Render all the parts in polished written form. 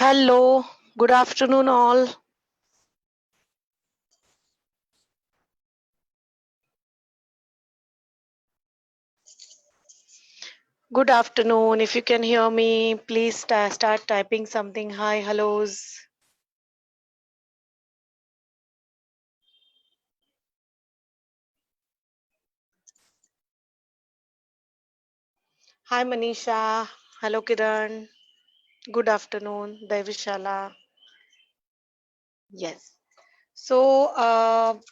Hello, good afternoon, all. Good afternoon. If you can hear me, please start typing something. Hi, hellos. Hi, Manisha. Hello, Kiran. Good afternoon, Devishala. Yes. So,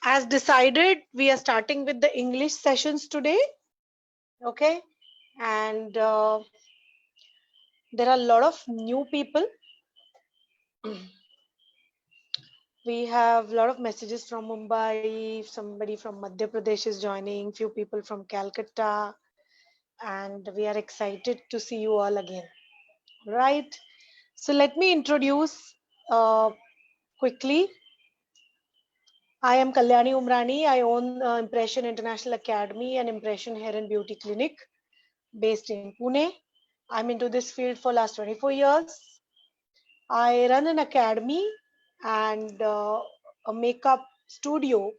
as decided, we are starting with the English sessions today. Okay. And there are a lot of new people. We have a lot of messages from Mumbai, somebody from Madhya Pradesh is joining, few people from Calcutta, and we are excited to see you all again. Right? So let me introduce uh, quickly. I am Kalyani Umrani. I own Impression International Academy and Impression Hair and Beauty Clinic based in Pune. I'm into this field for last 24 years. I run an academy and a makeup studio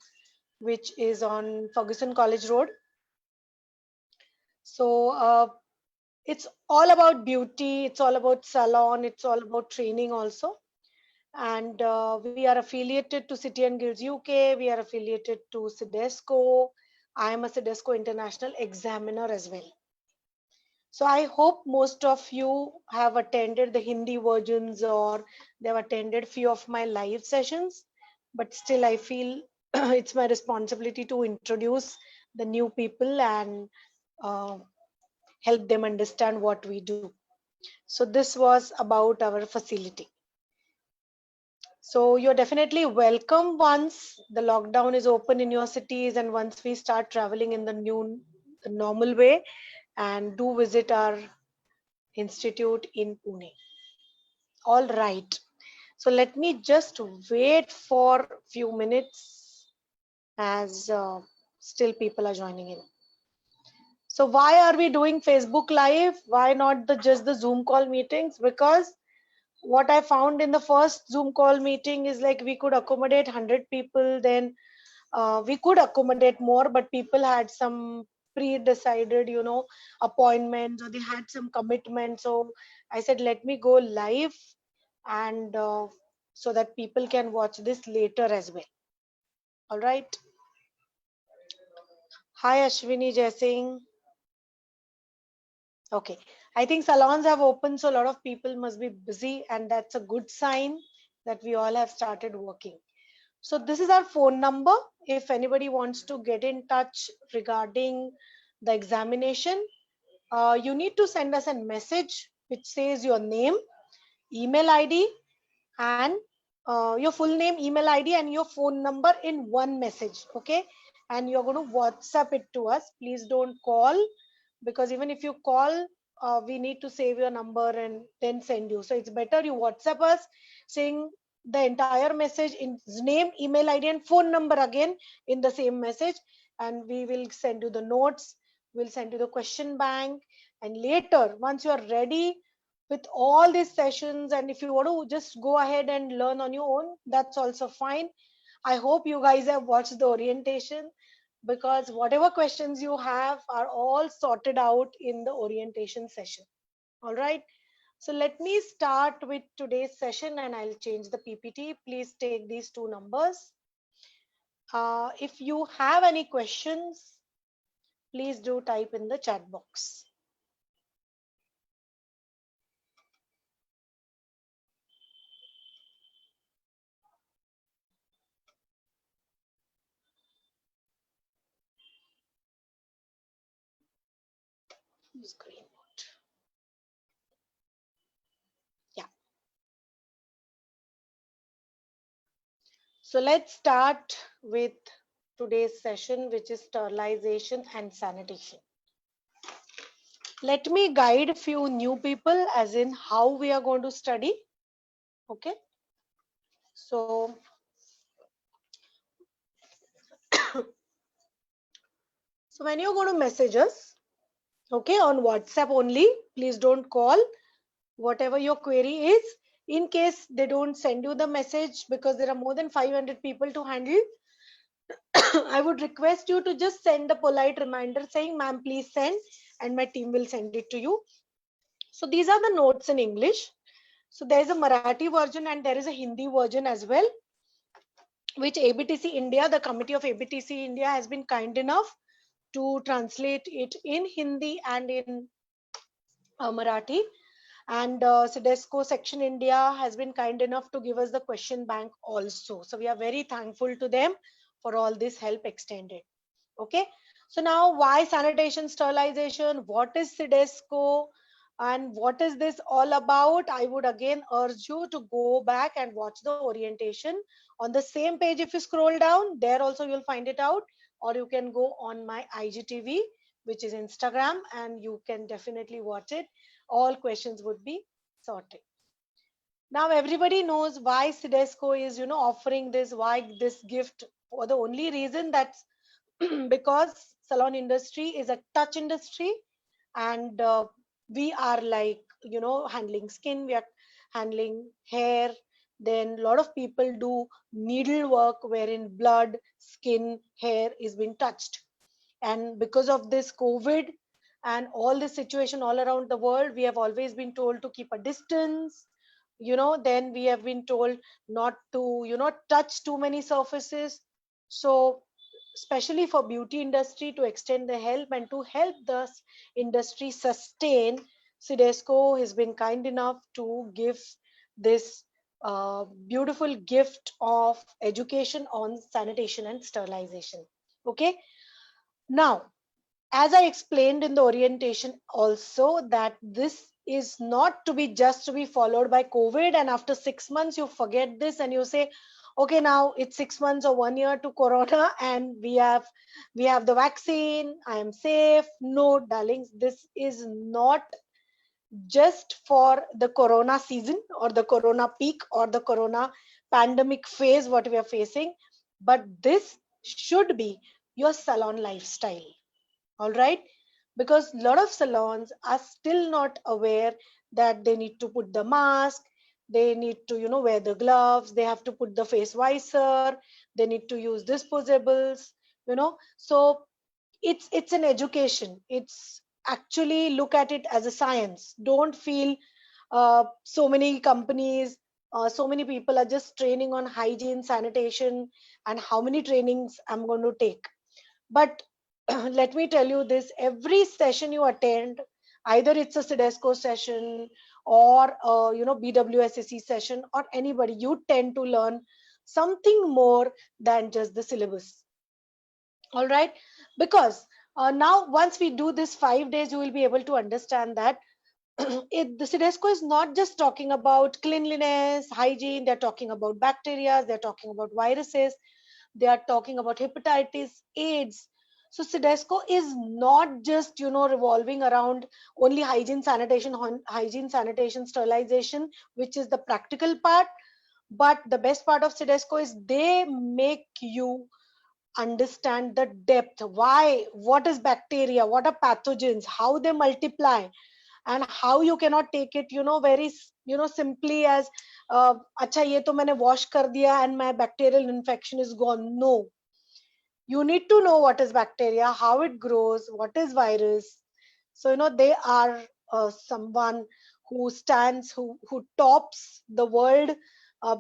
which is on Ferguson College Road. So it's all about beauty, it's all about salon, it's all about training also. And we are affiliated to City and Guilds UK, we are affiliated to CDESCO. I am a CDESCO International Examiner as well. So I hope most of you have attended the Hindi versions or they've attended few of my live sessions, but still I feel it's my responsibility to introduce the new people and uh, help them understand what we do. So this was about our facility. So you're definitely welcome once the lockdown is open in your cities and once we start traveling in the normal way, and do visit our institute in Pune. All right. So let me just wait for few minutes as still people are joining in. So why are we doing Facebook Live? Why not just the Zoom call meetings? Because what I found in the first Zoom call meeting is like we could accommodate 100 people, then we could accommodate more, but people had some pre-decided, appointments or they had some commitment. So I said, let me go live and so that people can watch this later as well. All right. Hi, Ashwini Jaising. Okay. I think salons have opened, so a lot of people must be busy, and that's a good sign that we all have started working. So this is our phone number. If anybody wants to get in touch regarding the examination, you need to send us a message which says your name, email ID, and your full name, email ID, and your phone number in one message. Okay. And you're going to WhatsApp it to us. Please don't call, because even if you call, we need to save your number and then send you. So it's better you WhatsApp us saying the entire message in name, email ID, and phone number again in the same message, and we will send you the notes. We'll send you the question bank, and later, once you are ready with all these sessions, and if you want to just go ahead and learn on your own, that's also fine. I hope you guys have watched the orientation, because whatever questions you have are all sorted out in the orientation session. All right. So let me start with today's session and I'll change the PPT. Please take these two numbers. If you have any questions, please do type in the chat box. Screen mode. Yeah. So let's start with today's session, which is sterilization and sanitation. Let me guide a few new people as in how we are going to study. Okay. So, so when you're going to message us, okay, on WhatsApp only, please don't call. Whatever your query is, In case they don't send you the message because there are more than 500 people to handle, I would request you to just send a polite reminder saying, ma'am, please send, and my team will send it to you. So these are the notes in English. So there is a Marathi version and there is a Hindi version as well, which ABTC India, the committee of ABTC India, has been kind enough to translate it in Hindi and in Marathi. And Sidesco Section India has been kind enough to give us the question bank also. So we are very thankful to them for all this help extended. Okay. So now, why sanitation sterilization? What is Sidesco? And what is this all about? I would again urge you to go back and watch the orientation on the same page. If you scroll down, there also you'll find it out, or you can go on my IGTV, which is Instagram, and you can definitely watch it. All questions would be sorted. Now everybody knows why Sidesco is, offering this, why this gift, for the only reason that's because salon industry is a touch industry, and we are like, handling skin, we are handling hair. Then a lot of people do needle work wherein blood, skin, hair is being touched. And because of this COVID and all this situation all around the world, we have always been told to keep a distance. Then we have been told not to, touch too many surfaces. So especially for beauty industry, to extend the help and to help the industry sustain, Sidesco has been kind enough to give this beautiful gift of education on sanitation and sterilization. Okay. Now, as I explained in the orientation also, that this is not to be just to be followed by COVID, and after 6 months you forget this and you say, okay, now it's 6 months or 1 year to Corona, and we have the vaccine, I am safe. No, darlings, this is not just for the Corona season or the Corona peak or the Corona pandemic phase what we are facing, but this should be your salon lifestyle. All right, because a lot of salons are still not aware that they need to put the mask, they need to, wear the gloves, they have to put the face visor, they need to use disposables, so it's an education. It's actually, look at it as a science. Don't feel so many companies, so many people are just training on hygiene, sanitation, and how many trainings I'm going to take. But let me tell you this, every session you attend, either it's a Sidesco session or BWSSC session or anybody, you tend to learn something more than just the syllabus. All right, because now once we do this 5 days, you will be able to understand that the Sidesco is not just talking about cleanliness, hygiene. They're talking about bacteria, they're talking about viruses, they are talking about hepatitis, AIDS. So Sidesco is not just, revolving around only hygiene, sanitation, sterilization, which is the practical part. But the best part of Sidesco is they make you understand the depth. Why? What is bacteria? What are pathogens? How they multiply? And how you cannot take it, very, simply as, acha ye to maine wash kar diya and my bacterial infection is gone. No, you need to know what is bacteria, how it grows, what is virus. So they are someone who stands, who tops the world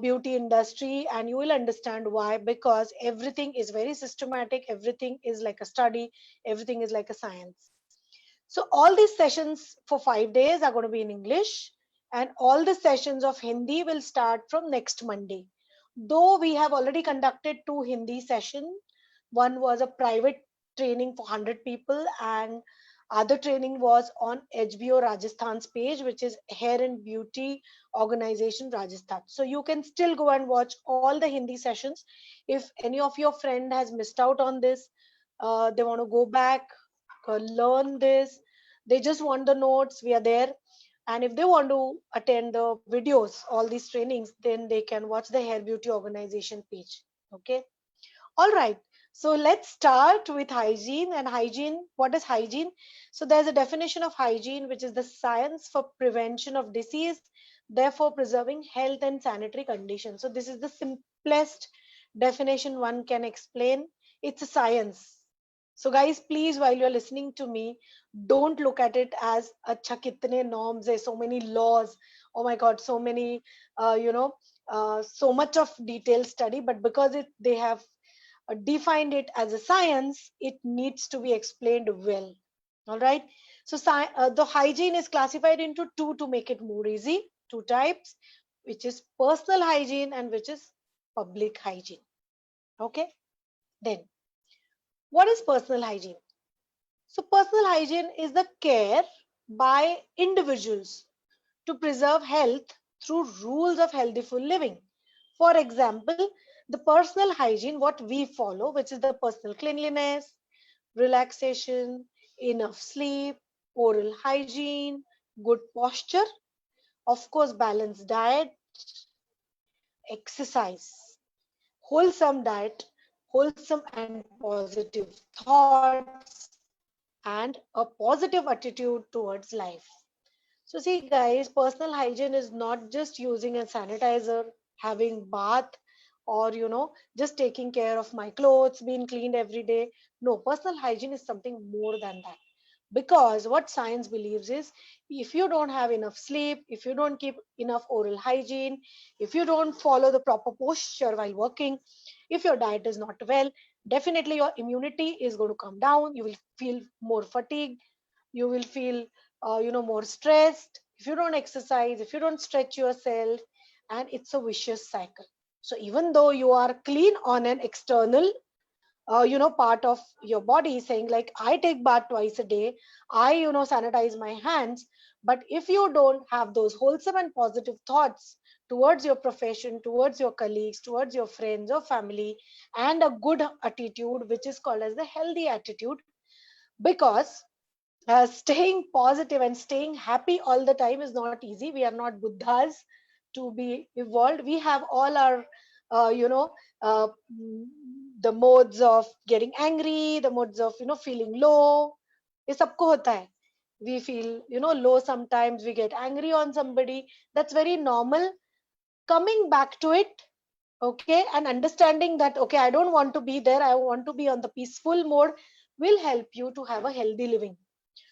beauty industry, and you will understand why, because everything is very systematic, everything is like a study, everything is like a science. So all these sessions for 5 days are going to be in English, and all the sessions of Hindi will start from next Monday. Though we have already conducted 2 Hindi sessions, one was a private training for 100 people, and other training was on HBO Rajasthan's page, which is Hair and Beauty Organization Rajasthan. So you can still go and watch all the Hindi sessions. If any of your friend has missed out on this, they want to go back, learn this, they just want the notes, we are there. And if they want to attend the videos, all these trainings, then they can watch the Hair Beauty Organization page. Okay. All right. So let's start with hygiene. And hygiene, what is hygiene? So there's a definition of hygiene, which is the science for prevention of disease, therefore preserving health and sanitary conditions. So this is the simplest definition one can explain. It's a science. So guys, please, while you're listening to me, don't look at it as acha kitne norms hai, so many laws, oh my god, so many so much of detailed study. But because they have defined it as a science, it needs to be explained well. All right. So the hygiene is classified into two to make it more easy. Two types, which is personal hygiene and which is public hygiene. Okay. Then, what is personal hygiene? So personal hygiene is the care by individuals to preserve health through rules of healthy full living. For example, the personal hygiene, what we follow, which is the personal cleanliness, relaxation, enough sleep, oral hygiene, good posture, of course, balanced diet, exercise, wholesome diet, wholesome and positive thoughts, and a positive attitude towards life. So see guys, personal hygiene is not just using a sanitizer, having bath, or just taking care of my clothes being cleaned every day. No, personal hygiene is something more than that. Because what science believes is, if you don't have enough sleep, if you don't keep enough oral hygiene, if you don't follow the proper posture while working, if your diet is not well, definitely your immunity is going to come down. You will feel more fatigued, you will feel more stressed if you don't exercise, if you don't stretch yourself, and it's a vicious cycle. So even though you are clean on an external part of your body, saying like, I take bath twice a day, I sanitize my hands, but if you don't have those wholesome and positive thoughts towards your profession, towards your colleagues, towards your friends or family, and a good attitude, which is called as the healthy attitude. Because staying positive and staying happy all the time is not easy. We are not buddhas to be evolved. We have all our uh, you know uh, mm, the modes of getting angry, the modes of feeling low. ये सबको होता है. We feel low sometimes, we get angry on somebody. That's very normal. Coming back to it, okay, and understanding that, okay, I don't want to be there, I want to be on the peaceful mode, will help you to have a healthy living.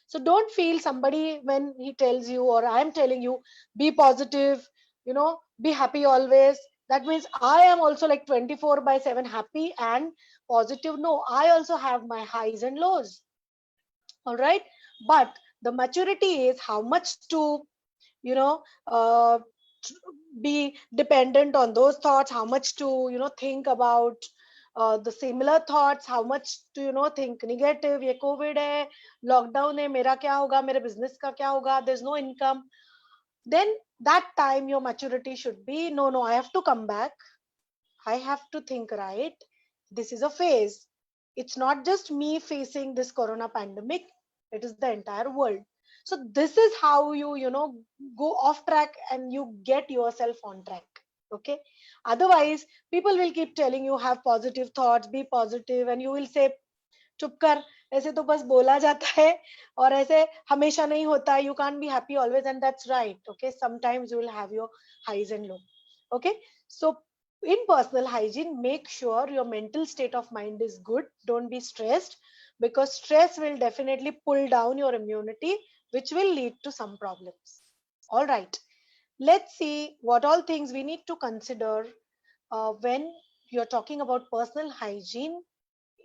So don't feel somebody when he tells you, or I am telling you, be positive, be happy always. That means I am also like 24 by 7 happy and positive. No, I also have my highs and lows. All right. But the maturity is how much to, you know, uh, be dependent on those thoughts, how much to, think about the similar thoughts, how much to, think negative. ये COVID है, lockdown है, मेरा क्या होगा, मेरे business का क्या होगा, there's no income. Then that time your maturity should be, no, no, I have to come back. I have to think right. This is a phase. It's not just me facing this corona pandemic, it is the entire world. So this is how you go off track and you get yourself on track. Okay. Otherwise, people will keep telling you have positive thoughts, be positive, and you will say, चुप कर, ऐसे तो बस बोला जाता है और ऐसे हमेशा नहीं होता है. You can't be happy always, and that's right. Okay, sometimes you will have your highs and lows. Okay, so in personal hygiene, make sure your mental state of mind is good. Don't be stressed, because stress will definitely pull down your immunity, which will lead to some problems. All right, let's see what all things we need to consider when you're talking about personal hygiene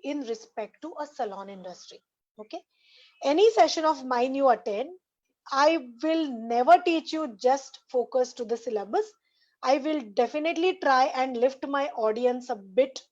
in respect to a salon industry. Okay, any session of mine you attend, I will never teach you just focus to the syllabus. I will definitely try and lift my audience a bit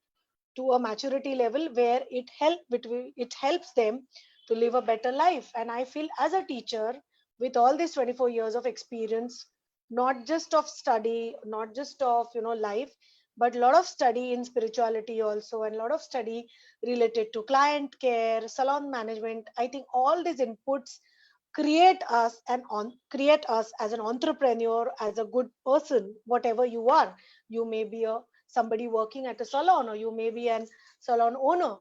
to a maturity level where it helps them to live a better life. And I feel as a teacher with all these 24 years of experience, not just of study, not just of life, but a lot of study in spirituality also, and a lot of study related to client care, salon management. I think all these inputs create us as an entrepreneur, as a good person, whatever you are. You may be a somebody working at a salon, or you may be an salon owner.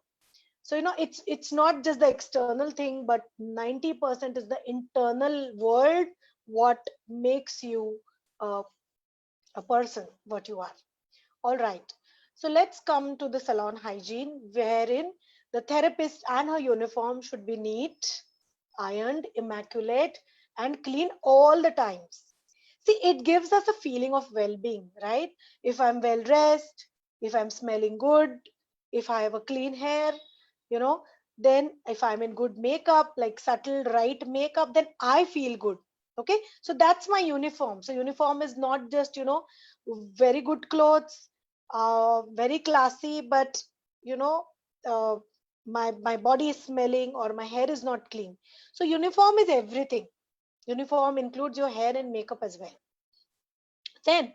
So it's not just the external thing, but 90% is the internal world, what makes you a, a person what you are. All right. So let's come to the salon hygiene, wherein the therapist and her uniform should be neat, ironed, immaculate, and clean all the times. See, it gives us a feeling of well being, right? If I'm well dressed, if I'm smelling good, if I have a clean hair, you know, then if I'm in good makeup, like subtle, right makeup, then I feel good. Okay. So that's my uniform. So, uniform is not just, very good clothes, very classy, but, you know, uh, my body is smelling or my hair is not clean. So, uniform is everything. Uniform includes your hair and makeup as well. Then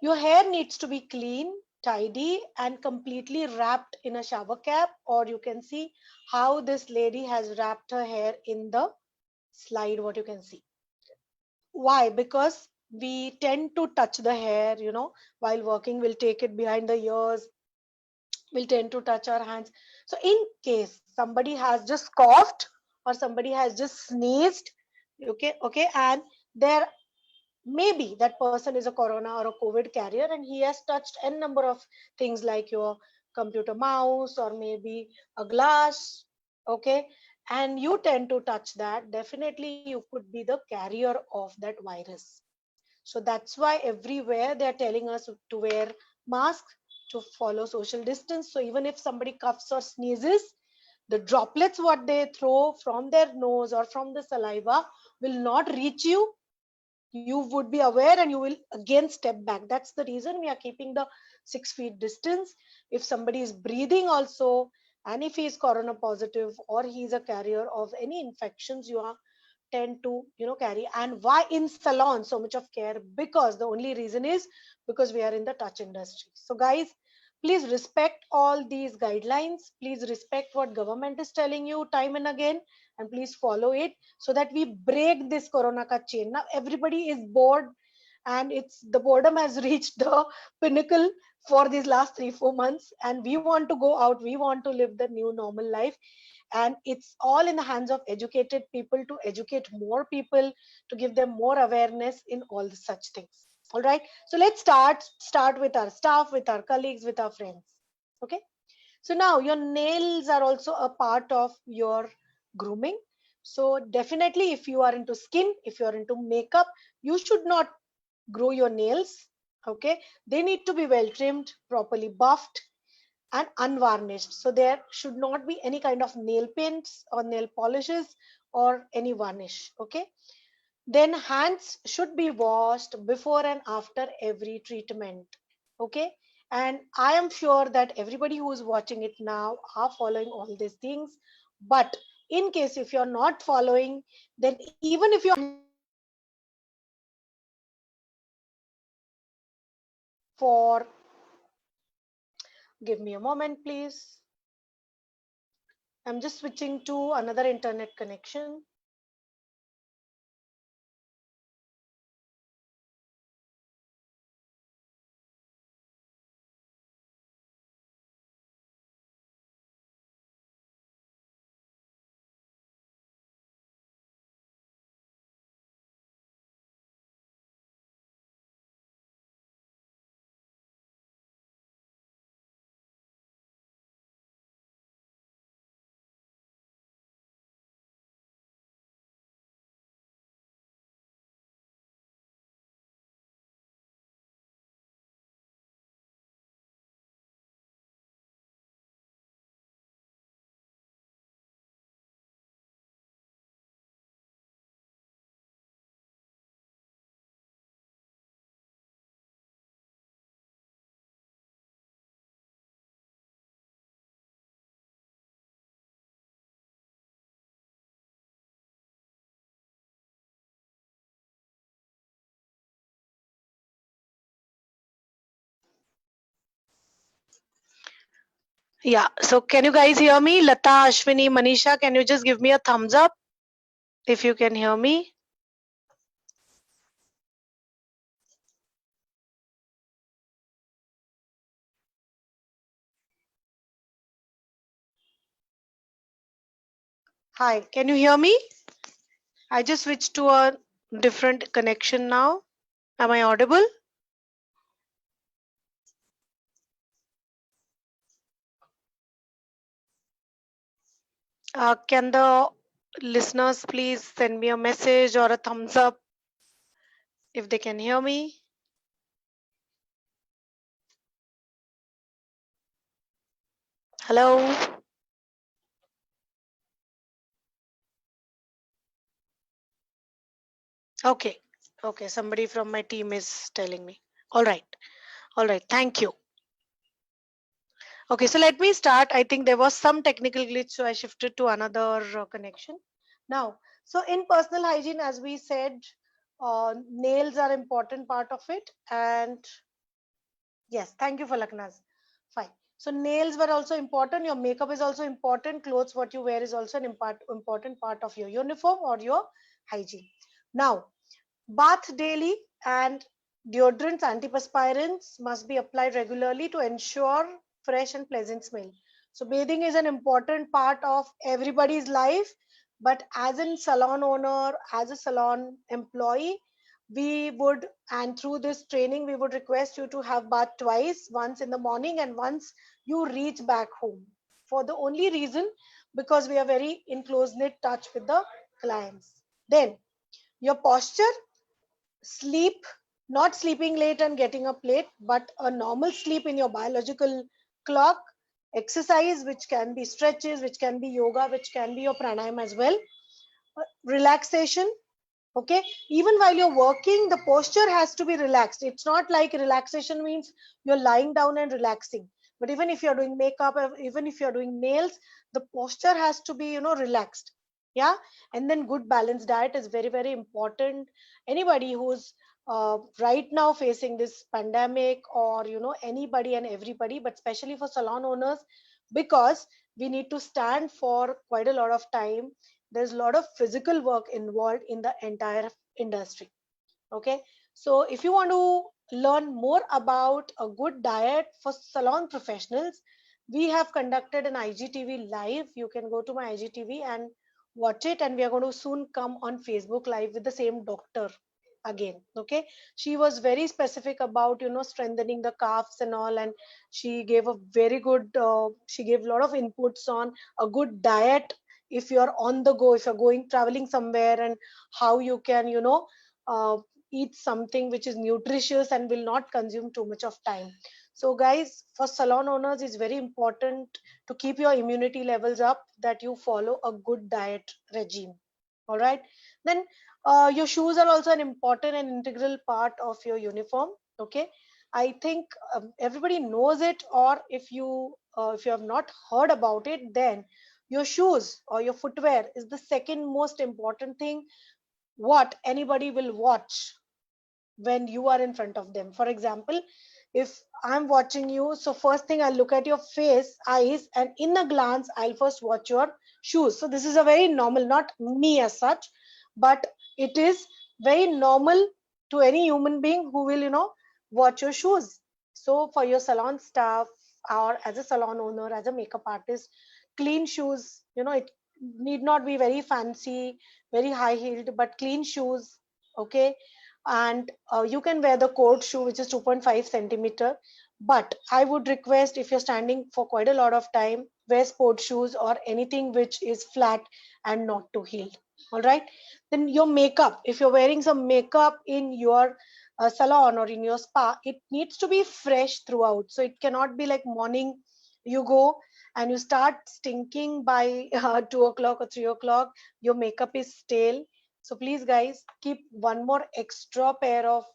your hair needs to be clean, tidy, and completely wrapped in a shower cap, or you can see how this lady has wrapped her hair in the slide, what you can see. Why? Because we tend to touch the hair, while working, we'll take it behind the ears, we'll tend to touch our hands. So, in case somebody has just coughed or somebody has just sneezed, okay, and there maybe that person is a corona or a covid carrier and he has touched n number of things like your computer mouse or maybe a glass, okay, and you tend to touch that, definitely you could be the carrier of that virus. So that's why everywhere they are telling us to wear masks, to follow social distance. So even if somebody coughs or sneezes, the droplets what they throw from their nose or from the saliva will not reach you. You would be aware and you will again step back. That's the reason we are keeping the 6 feet distance. If somebody is breathing also, and if he is corona positive or he is a carrier of any infections, you are tend to carry. And why in salon so much of care? Because the only reason is because we are in the touch industry. So guys, please respect all these guidelines, please respect what government is telling you time and again, and please follow it so that we break this corona ka chain. Now everybody is bored, and it's the boredom has reached the pinnacle for these last 3-4 months, and we want to go out, we want to live the new normal life. And it's all in the hands of educated people to educate more people, to give them more awareness in all such things. All right, so let's start with our staff, with our colleagues, with our friends. Okay, so now your nails are also a part of your grooming. So definitely, if you are into skin, if you are into makeup, you should not grow your nails. Okay, they need to be well trimmed, properly buffed, and unvarnished. So there should not be any kind of nail paints or nail polishes or any varnish. Okay. Then hands should be washed before and after every treatment. Okay. And I am sure that everybody who is watching it now are following all these things. But in case if you're not following, then even if you're for, give me a moment, please. I'm just switching to another internet connection. Yeah. So can you guys hear me? Lata, Ashwini, Manisha, can you just give me a thumbs up if you can hear me? Hi, can you hear me? I just switched to a different connection now. Am I audible? Can the listeners please send me a message or a thumbs up if they can hear me? Hello? Okay. Okay. Somebody from my team is telling me. All right. All right. Thank you. Okay. So let me start. I think there was some technical glitch, so I shifted to another connection. Now, so in personal hygiene, as we said, nails are important part of it. And yes, thank you for Laknaz. Fine. So nails were also important. Your makeup is also important. Clothes, what you wear is also an important part of your uniform or your hygiene. Now, bath daily and deodorants, antiperspirants must be applied regularly to ensure fresh and pleasant smell. So bathing is an important part of everybody's life, but as a salon owner, as a salon employee, we would, and through this training, we would request you to have bath twice, once in the morning and once you reach back home. For the only reason, because we are very in close knit touch with the clients. Then your posture, sleep, not sleeping late and getting up late, but a normal sleep in your biological clock, exercise, which can be stretches, which can be yoga, which can be your pranayama as well, relaxation. Okay, even while you're working, the posture has to be relaxed. It's not like relaxation means you're lying down and relaxing, but even if you're doing makeup, even if you're doing nails, the posture has to be, relaxed. Yeah. And then good balanced diet is very, very important. Anybody who's right now facing this pandemic, or anybody and everybody, but especially for salon owners, because we need to stand for quite a lot of time. There's a lot of physical work involved in the entire industry. Okay, so if you want to learn more about a good diet for salon professionals, we have conducted an IGTV live. You can go to my IGTV and watch it, and we are going to soon come on Facebook live with the same doctor again. Okay, she was very specific about strengthening the calves and all, and she gave a very good she gave a lot of inputs on a good diet if you're on the go, if you're going traveling somewhere, and how you can uh, eat something which is nutritious and will not consume too much of time. So guys, for salon owners, it's very important to keep your immunity levels up, that you follow a good diet regime. All right. Then your shoes are also an important and integral part of your uniform. Okay, I think everybody knows it, or if you have not heard about it, then your shoes or your footwear is the second most important thing what anybody will watch when you are in front of them. For example, if I'm watching you, so first thing I'll look at your face, eyes, and in a glance, I'll first watch your shoes. So this is a very normal, not me as such, but it is very normal to any human being who will, watch your shoes. So for your salon staff, or as a salon owner, as a makeup artist, clean shoes, it need not be very fancy, very high heeled, but clean shoes. Okay, and you can wear the court shoe, which is 2.5 centimeter, but I would request, if you're standing for quite a lot of time, wear sport shoes or anything which is flat and not too heeled. All right. Then your makeup, if you're wearing some makeup in your salon or in your spa, it needs to be fresh throughout. So it cannot be like morning you go and you start stinking by 2 o'clock or 3 o'clock, your makeup is stale. So please guys, keep one more extra pair of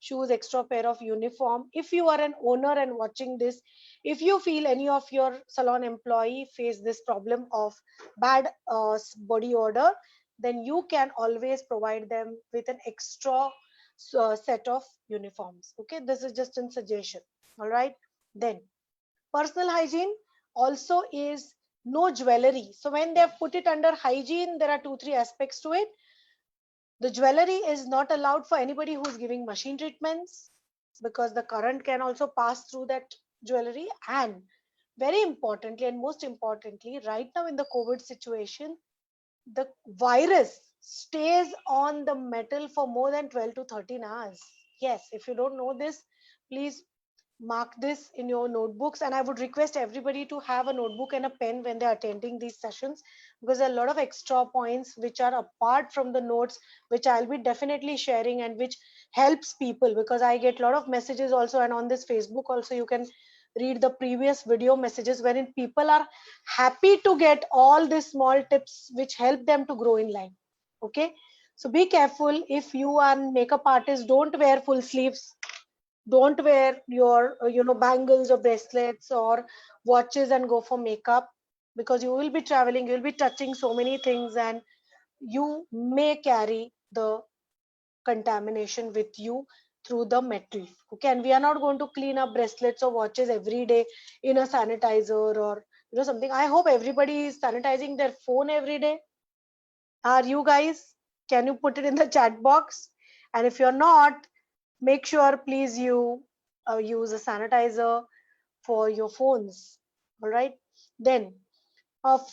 shoes, extra pair of uniform. If you are an owner and watching this, if you feel any of your salon employee face this problem of bad body odor, then you can always provide them with an extra set of uniforms. Okay, this is just a suggestion. All right. Then personal hygiene also is no jewelry. So when they have put it under hygiene, there are 2 3 aspects to it. The jewelry is not allowed for anybody who's giving machine treatments, because the current can also pass through that jewelry. And very importantly, and most importantly, right now in the COVID situation, the virus stays on the metal for more than 12 to 13 hours. Yes, if you don't know this, please mark this in your notebooks, and I would request everybody to have a notebook and a pen when they're attending these sessions, because there are a lot of extra points which are apart from the notes, which I'll be definitely sharing and which helps people, because I get a lot of messages also, and on this Facebook also you can read the previous video messages wherein people are happy to get all these small tips which help them to grow in life. Okay, so be careful. If you are makeup artist, don't wear full sleeves, don't wear your bangles or bracelets or watches and go for makeup, because you will be traveling, you will be touching so many things, and you may carry the contamination with you through the metal. Okay, and we are not going to clean up bracelets or watches every day in a sanitizer or something. I hope everybody is sanitizing their phone every day. Are you guys? Can you put it in the chat box? And if you're not, make sure please you use a sanitizer for your phones. All right. Then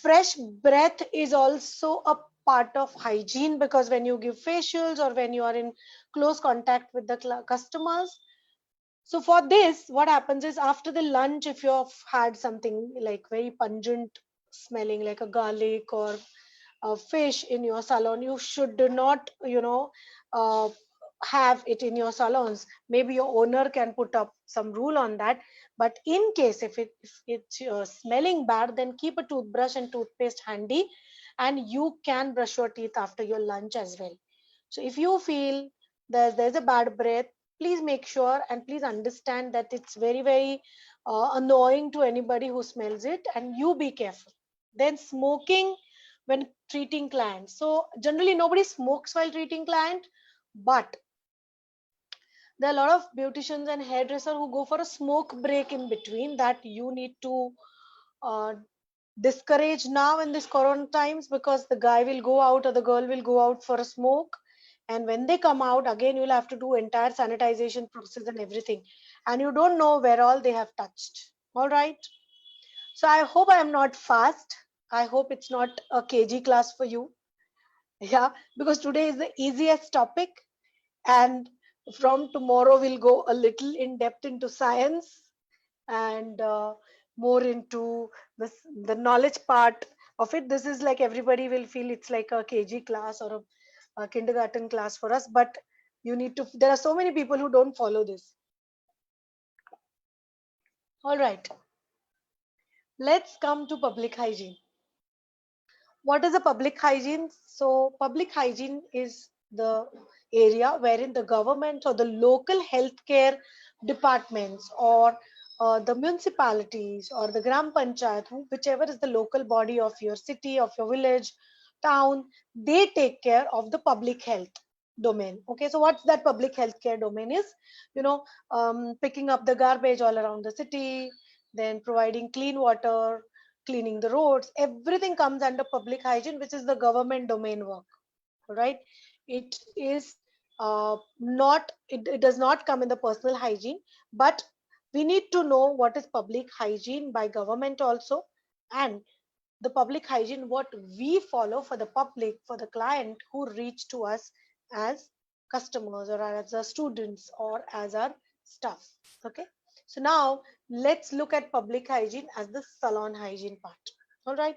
fresh breath is also a part of hygiene, because when you give facials or when you are in close contact with the customers, so for this, what happens is after the lunch, if you've had something like very pungent smelling like a garlic or a fish in your salon, you should not, uh, have it in your salons. Maybe your owner can put up some rule on that. But in case if it's smelling bad, then keep a toothbrush and toothpaste handy, and you can brush your teeth after your lunch as well. So if you feel there's a bad breath, please make sure and please understand that it's very, very annoying to anybody who smells it, and you be careful. Then smoking when treating clients. So generally nobody smokes while treating client, but there are a lot of beauticians and hairdresser who go for a smoke break in between, that you need to uh, discourage now in this corona times, because the guy will go out or the girl will go out for a smoke, and when they come out again you'll have to do entire sanitization process and everything, and you don't know where all they have touched. All right, so I hope I am not fast. I hope it's not a kg class for you. Yeah, because today is the easiest topic, and from tomorrow we'll go a little in depth into science, and more into the knowledge part of it. This is like everybody will feel it's like a kg class or a kindergarten class for us, but you need to, there are so many people who don't follow this. All right, let's come to public hygiene. What is a public hygiene? So public hygiene is the area wherein the government or the local healthcare departments, or the municipalities or the gram panchayat, whichever is the local body of your city, of your village, town, they take care of the public health domain. Okay, so what's that public healthcare domain is, picking up the garbage all around the city, then providing clean water, cleaning the roads, everything comes under public hygiene, which is the government domain work. Right, it is not, it does not come in the personal hygiene, but we need to know what is public hygiene by government also, and the public hygiene what we follow for the public, for the client who reach to us as customers or as our students or as our staff. Okay, so now let's look at public hygiene as the salon hygiene part. All right,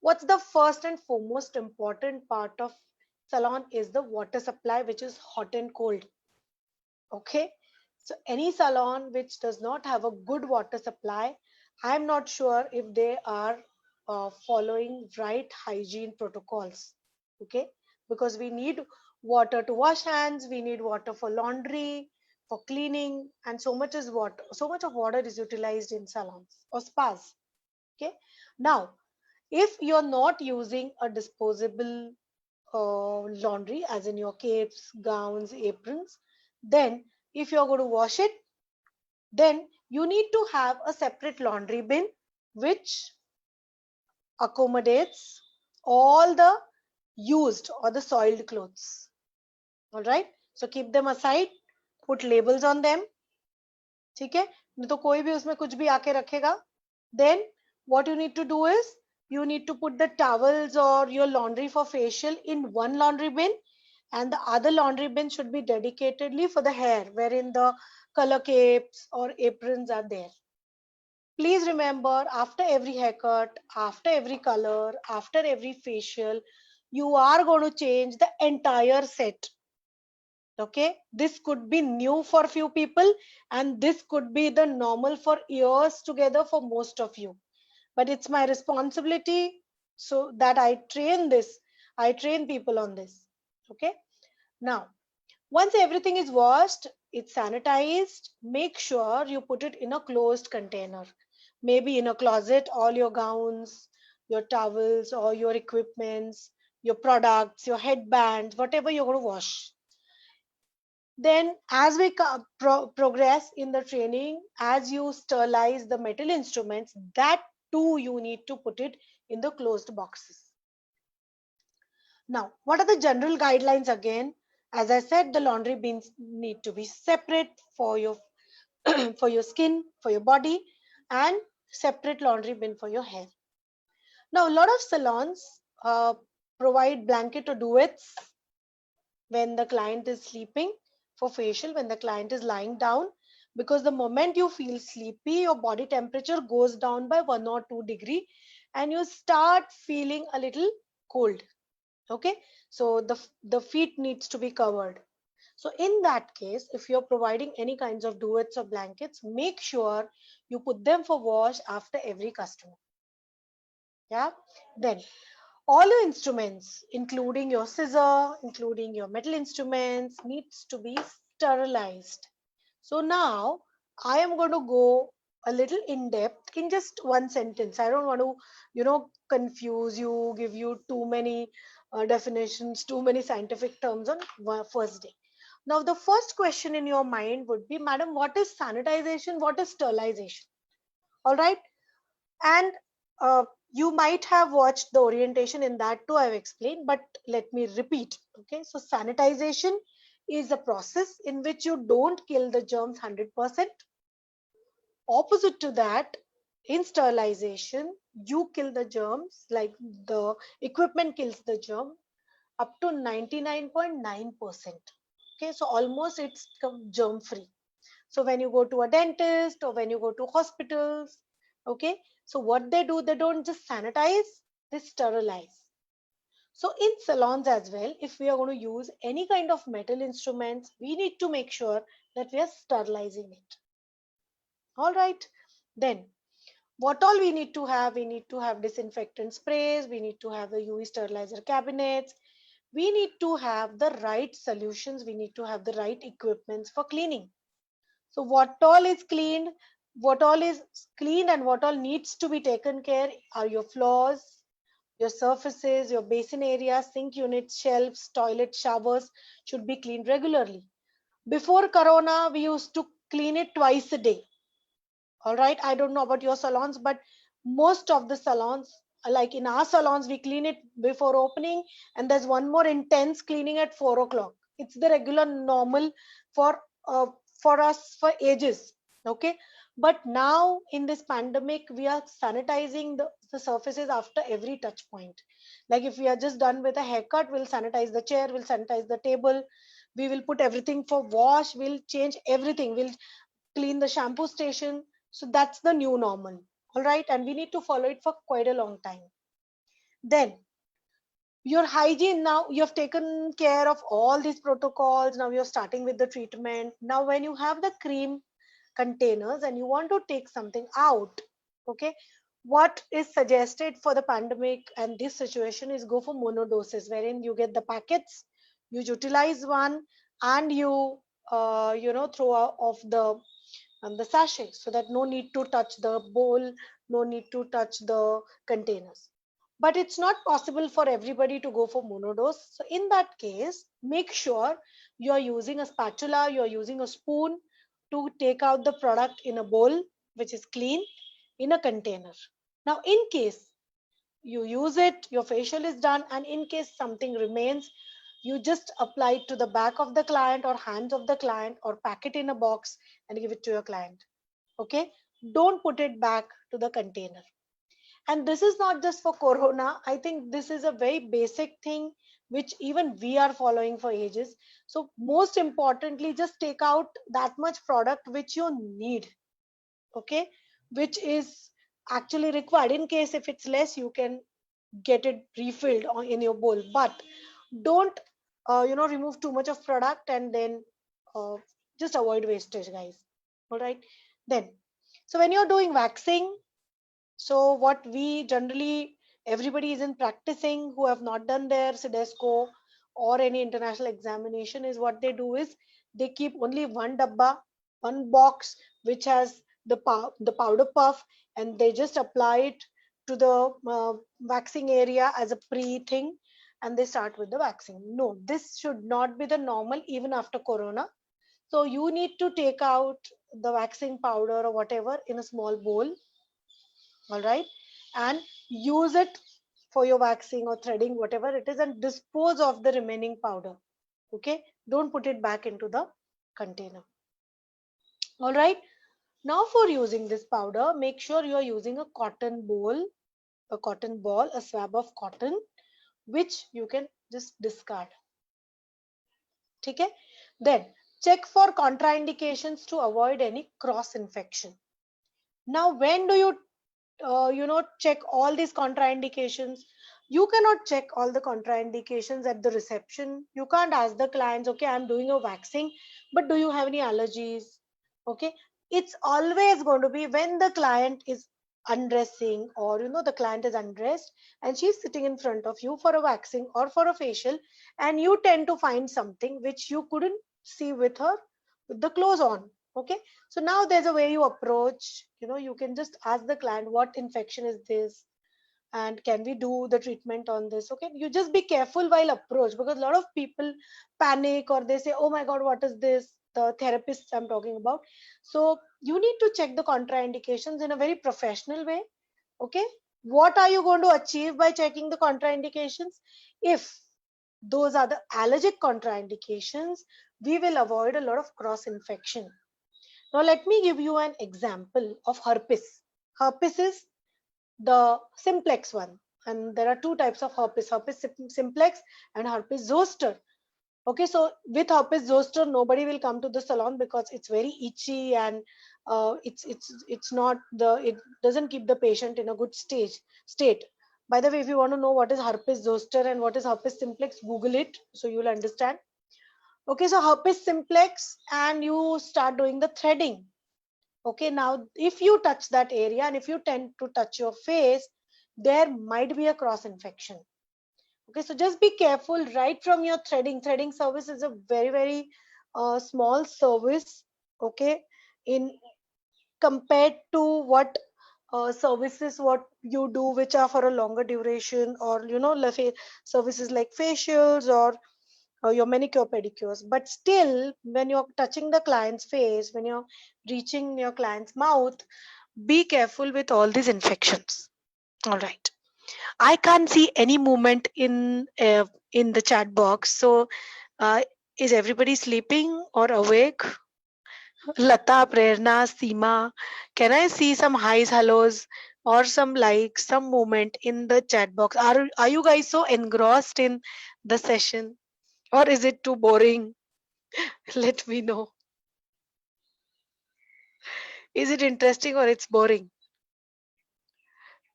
what's the first and foremost important part of salon is the water supply, which is hot and cold. Okay, so any salon which does not have a good water supply, I'm not sure if they are following right hygiene protocols. Okay, because we need water to wash hands, we need water for laundry, for cleaning, and so much is water, so much of water is utilized in salons or spas. Okay, now if you're not using a disposable laundry, as in your capes, gowns, aprons, then if you're going to wash it, then you need to have a separate laundry bin which accommodates all the used or the soiled clothes. All right, so keep them aside, put labels on them. ठीक है, नहीं तो कोई भी उसमें कुछ भी आके रखेगा. Then what you need to do is, you need to put the towels or your laundry for facial in one laundry bin, and the other laundry bin should be dedicatedly for the hair, wherein the color capes or aprons are there. Please remember, after every haircut, after every color, after every facial, you are going to change the entire set. Okay, this could be new for few people, and this could be the normal for years together for most of you. But it's my responsibility so that I train people on this. Okay, now once everything is washed, it's sanitized, make sure you put it in a closed container. Maybe in a closet, all your gowns, your towels, or your equipments, your products, your headbands, whatever you're going to wash. Then, as we progress in the training, as you sterilize the metal instruments, that too you need to put it in the closed boxes. Now, what are the general guidelines again? As I said, the laundry bins need to be separate for your for your skin, for your body, and separate laundry bin for your hair. Now, a lot of salons provide blanket or duets when the client is sleeping for facial, when the client is lying down, because the moment you feel sleepy, your body temperature goes down by 1 or 2 degree and you start feeling a little cold. Okay, so the feet needs to be covered. So in that case, if you're providing any kinds of duets or blankets, make sure you put them for wash after every customer. Yeah, then all your instruments, including your scissor, including your metal instruments, needs to be sterilized. So now I am going to go a little in depth in just one sentence. I don't want to, confuse you, give you too many definitions, too many scientific terms on first day. Now, the first question in your mind would be, Madam, what is sanitization? What is sterilization? All right. And you might have watched the orientation in that too, I've explained, but let me repeat. Okay. So, sanitization is a process in which you don't kill the germs 100%. Opposite to that, in sterilization, you kill the germs, like the equipment kills the germ up to 99.9%. Okay, so almost it's germ free. So when you go to a dentist or when you go to hospitals, okay, so what they do, they don't just sanitize, they sterilize. So in salons as well, if we are going to use any kind of metal instruments, we need to make sure that we are sterilizing it. All right, then what all we need to have? We need to have disinfectant sprays, we need to have the UV sterilizer cabinets, we need to have the right solutions, we need to have the right equipments for cleaning. So what all is cleaned and what all needs to be taken care are your floors, your surfaces, your basin areas, sink units, shelves, toilet, showers should be cleaned regularly. Before Corona, we used to clean it twice a day. All right, I don't know about your salons, but most of the salons, like in our salons, we clean it before opening, and there's one more intense cleaning at 4 o'clock. It's the regular normal for uh, for us for ages. Okay, but now in this pandemic, we are sanitizing the surfaces after every touch point. Like if we are just done with a haircut, we'll sanitize the chair, we'll sanitize the table, we will put everything for wash, we'll change everything, we'll clean the shampoo station. So that's the new normal. All right. And we need to follow it for quite a long time. Then your hygiene, now you have taken care of all these protocols. Now you're starting with the treatment. Now, when you have the cream containers and you want to take something out, okay, what is suggested for the pandemic and this situation is go for monodoses, wherein you get the packets, you utilize one, and you throw off the sachet, so that no need to touch the bowl, no need to touch the containers. But it's not possible for everybody to go for monodose. So in that case, make sure you are using a spatula, you are using a spoon to take out the product in a bowl which is clean in a container. Now, in case you use it, your facial is done, and in case something remains, you just apply it to the back of the client or hands of the client, or pack it in a box and give it to your client. Okay, don't put it back to the container. And this is not just for corona. I think this is a very basic thing which even we are following for ages. So most importantly, just take out that much product which you need, okay, which is actually required. In case if it's less, you can get it refilled in your bowl, but don't remove too much of product, and then uh, just avoid wastage, guys. All right. Then, so when you're doing waxing, so what we generally, everybody isn't practicing who have not done their CDESCO or any international examination, is what they do is they keep only one dabba, one box which has the powder puff, and they just apply it to the waxing area as a pre thing, and they start with the waxing. No, this should not be the normal even after corona. So you need to take out the waxing powder or whatever in a small bowl, all right, and use it for your waxing or threading, whatever it is, and dispose of the remaining powder. Okay, don't put it back into the container. All right, now for using this powder, make sure you are using a cotton bowl, a cotton ball, a swab of cotton, which you can just discard. Okay, then check for contraindications to avoid any cross infection. Now when do you check all these contraindications? You cannot check all the contraindications at the reception. You can't ask the clients, okay, I'm doing a waxing, but do you have any allergies? Okay, it's always going to be when the client is undressing, or the client is undressed and she's sitting in front of you for a waxing or for a facial, and you tend to find something which you couldn't see with her with the clothes on. Okay, so now there's a way you approach. You can just ask the client, what infection is this, and can we do the treatment on this? Okay, you just be careful while approach, because a lot of people panic, or they say, oh my god, what is this, the therapists I'm talking about. So you need to check the contraindications in a very professional way. Okay, what are you going to achieve by checking the contraindications? If those are the allergic contraindications, we will avoid a lot of cross infection. Now let me give you an example of herpes. Herpes is the simplex one, and there are two types of herpes: herpes simplex and herpes zoster. Okay, so with herpes zoster, nobody will come to the salon because it's very itchy, and it's not the, it doesn't keep the patient in a good state. By the way, if you want to know what is herpes zoster and what is herpes simplex, Google it so you'll understand. Okay, so herpes simplex, and you start doing the threading. Okay, now if you touch that area and if you tend to touch your face, there might be a cross infection. Okay, so just be careful right from your threading. Threading service is a very, very small service. Okay, in compared to what services what you do which are for a longer duration, or services like facials or your manicure pedicures. But still, when you're touching the client's face, when you're reaching your client's mouth, be careful with all these infections. All right, I can't see any movement in the chat box, so uh, is everybody sleeping or awake? Lata, Prerna, Seema, can I see some highs, hellos, or some likes, some movement in the chat box? Are you guys so engrossed in the session, or is it too boring? Let me know. Is it interesting or it's boring?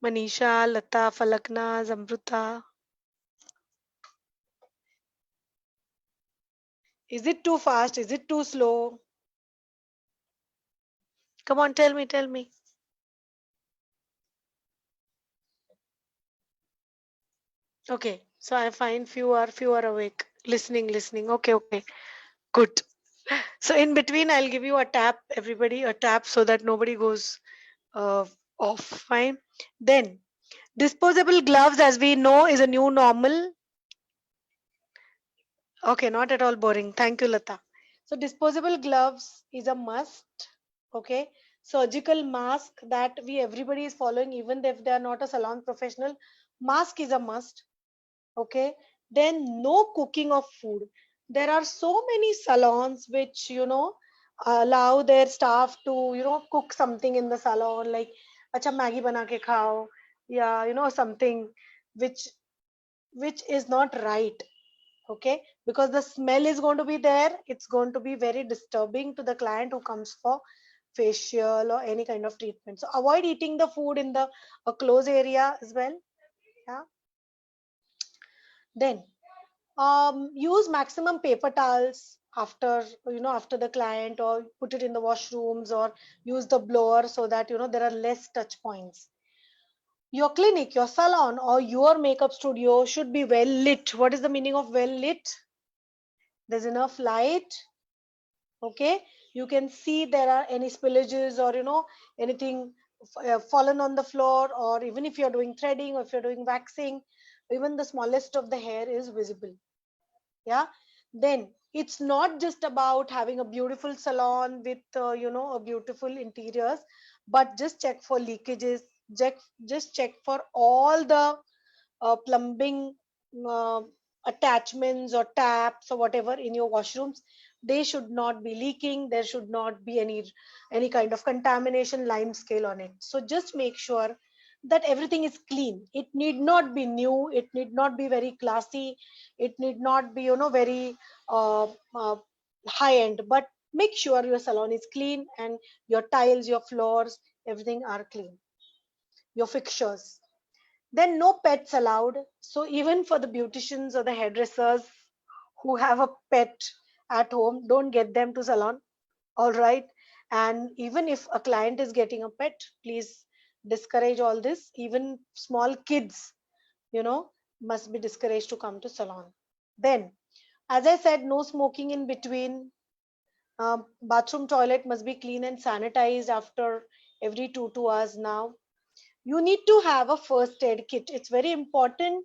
Manisha, Lata, Falakna, Zamruta. Is it too fast? Is it too slow? Come on, tell me, tell me. Okay, so I find few are awake, listening. Okay, okay, good. So in between, I'll give you a tap, everybody, a tap so that nobody goes uh, off. Fine. Then disposable gloves, as we know, is a new normal. Okay, not at all boring. Thank you, Lata. So disposable gloves is a must. Okay. Surgical mask that we everybody is following, even if they are not a salon professional. Mask is a must. Okay, then no cooking of food. There are so many salons which allow their staff to cook something in the salon, like acha Maggie bana ke khao, yeah, something which is not right. Okay, because the smell is going to be there, it's going to be very disturbing to the client who comes for facial or any kind of treatment. So avoid eating the food in the a closed area as well. Yeah. Then use maximum paper towels after after the client, or put it in the washrooms, or use the blower so that there are less touch points. Your clinic, your salon, or your makeup studio should be well lit. What is the meaning of well lit? There's enough light. Okay, you can see there are any spillages, or anything fallen on the floor, or even if you're doing threading, or if you're doing waxing, even the smallest of the hair is visible. Yeah. Then it's not just about having a beautiful salon with a beautiful interiors, but just check for leakages. Just check for all the plumbing uh, attachments or taps or whatever in your washrooms. They should not be leaking, there should not be any kind of contamination lime scale on it. So just make sure that everything is clean. It need not be new, it need not be very classy, it need not be very uh, uh, high end, but make sure your salon is clean, and your tiles, your floors, everything are clean, your fixtures. Then no pets allowed. So even for the beauticians or the hairdressers who have a pet at home, don't get them to salon. All right. And even if a client is getting a pet, please discourage all this. Even small kids, you know, must be discouraged to come to salon. Then, as I said, no smoking in between. Bathroom toilet must be clean and sanitized after every 2 hours now. You need to have a first aid kit. It's very important.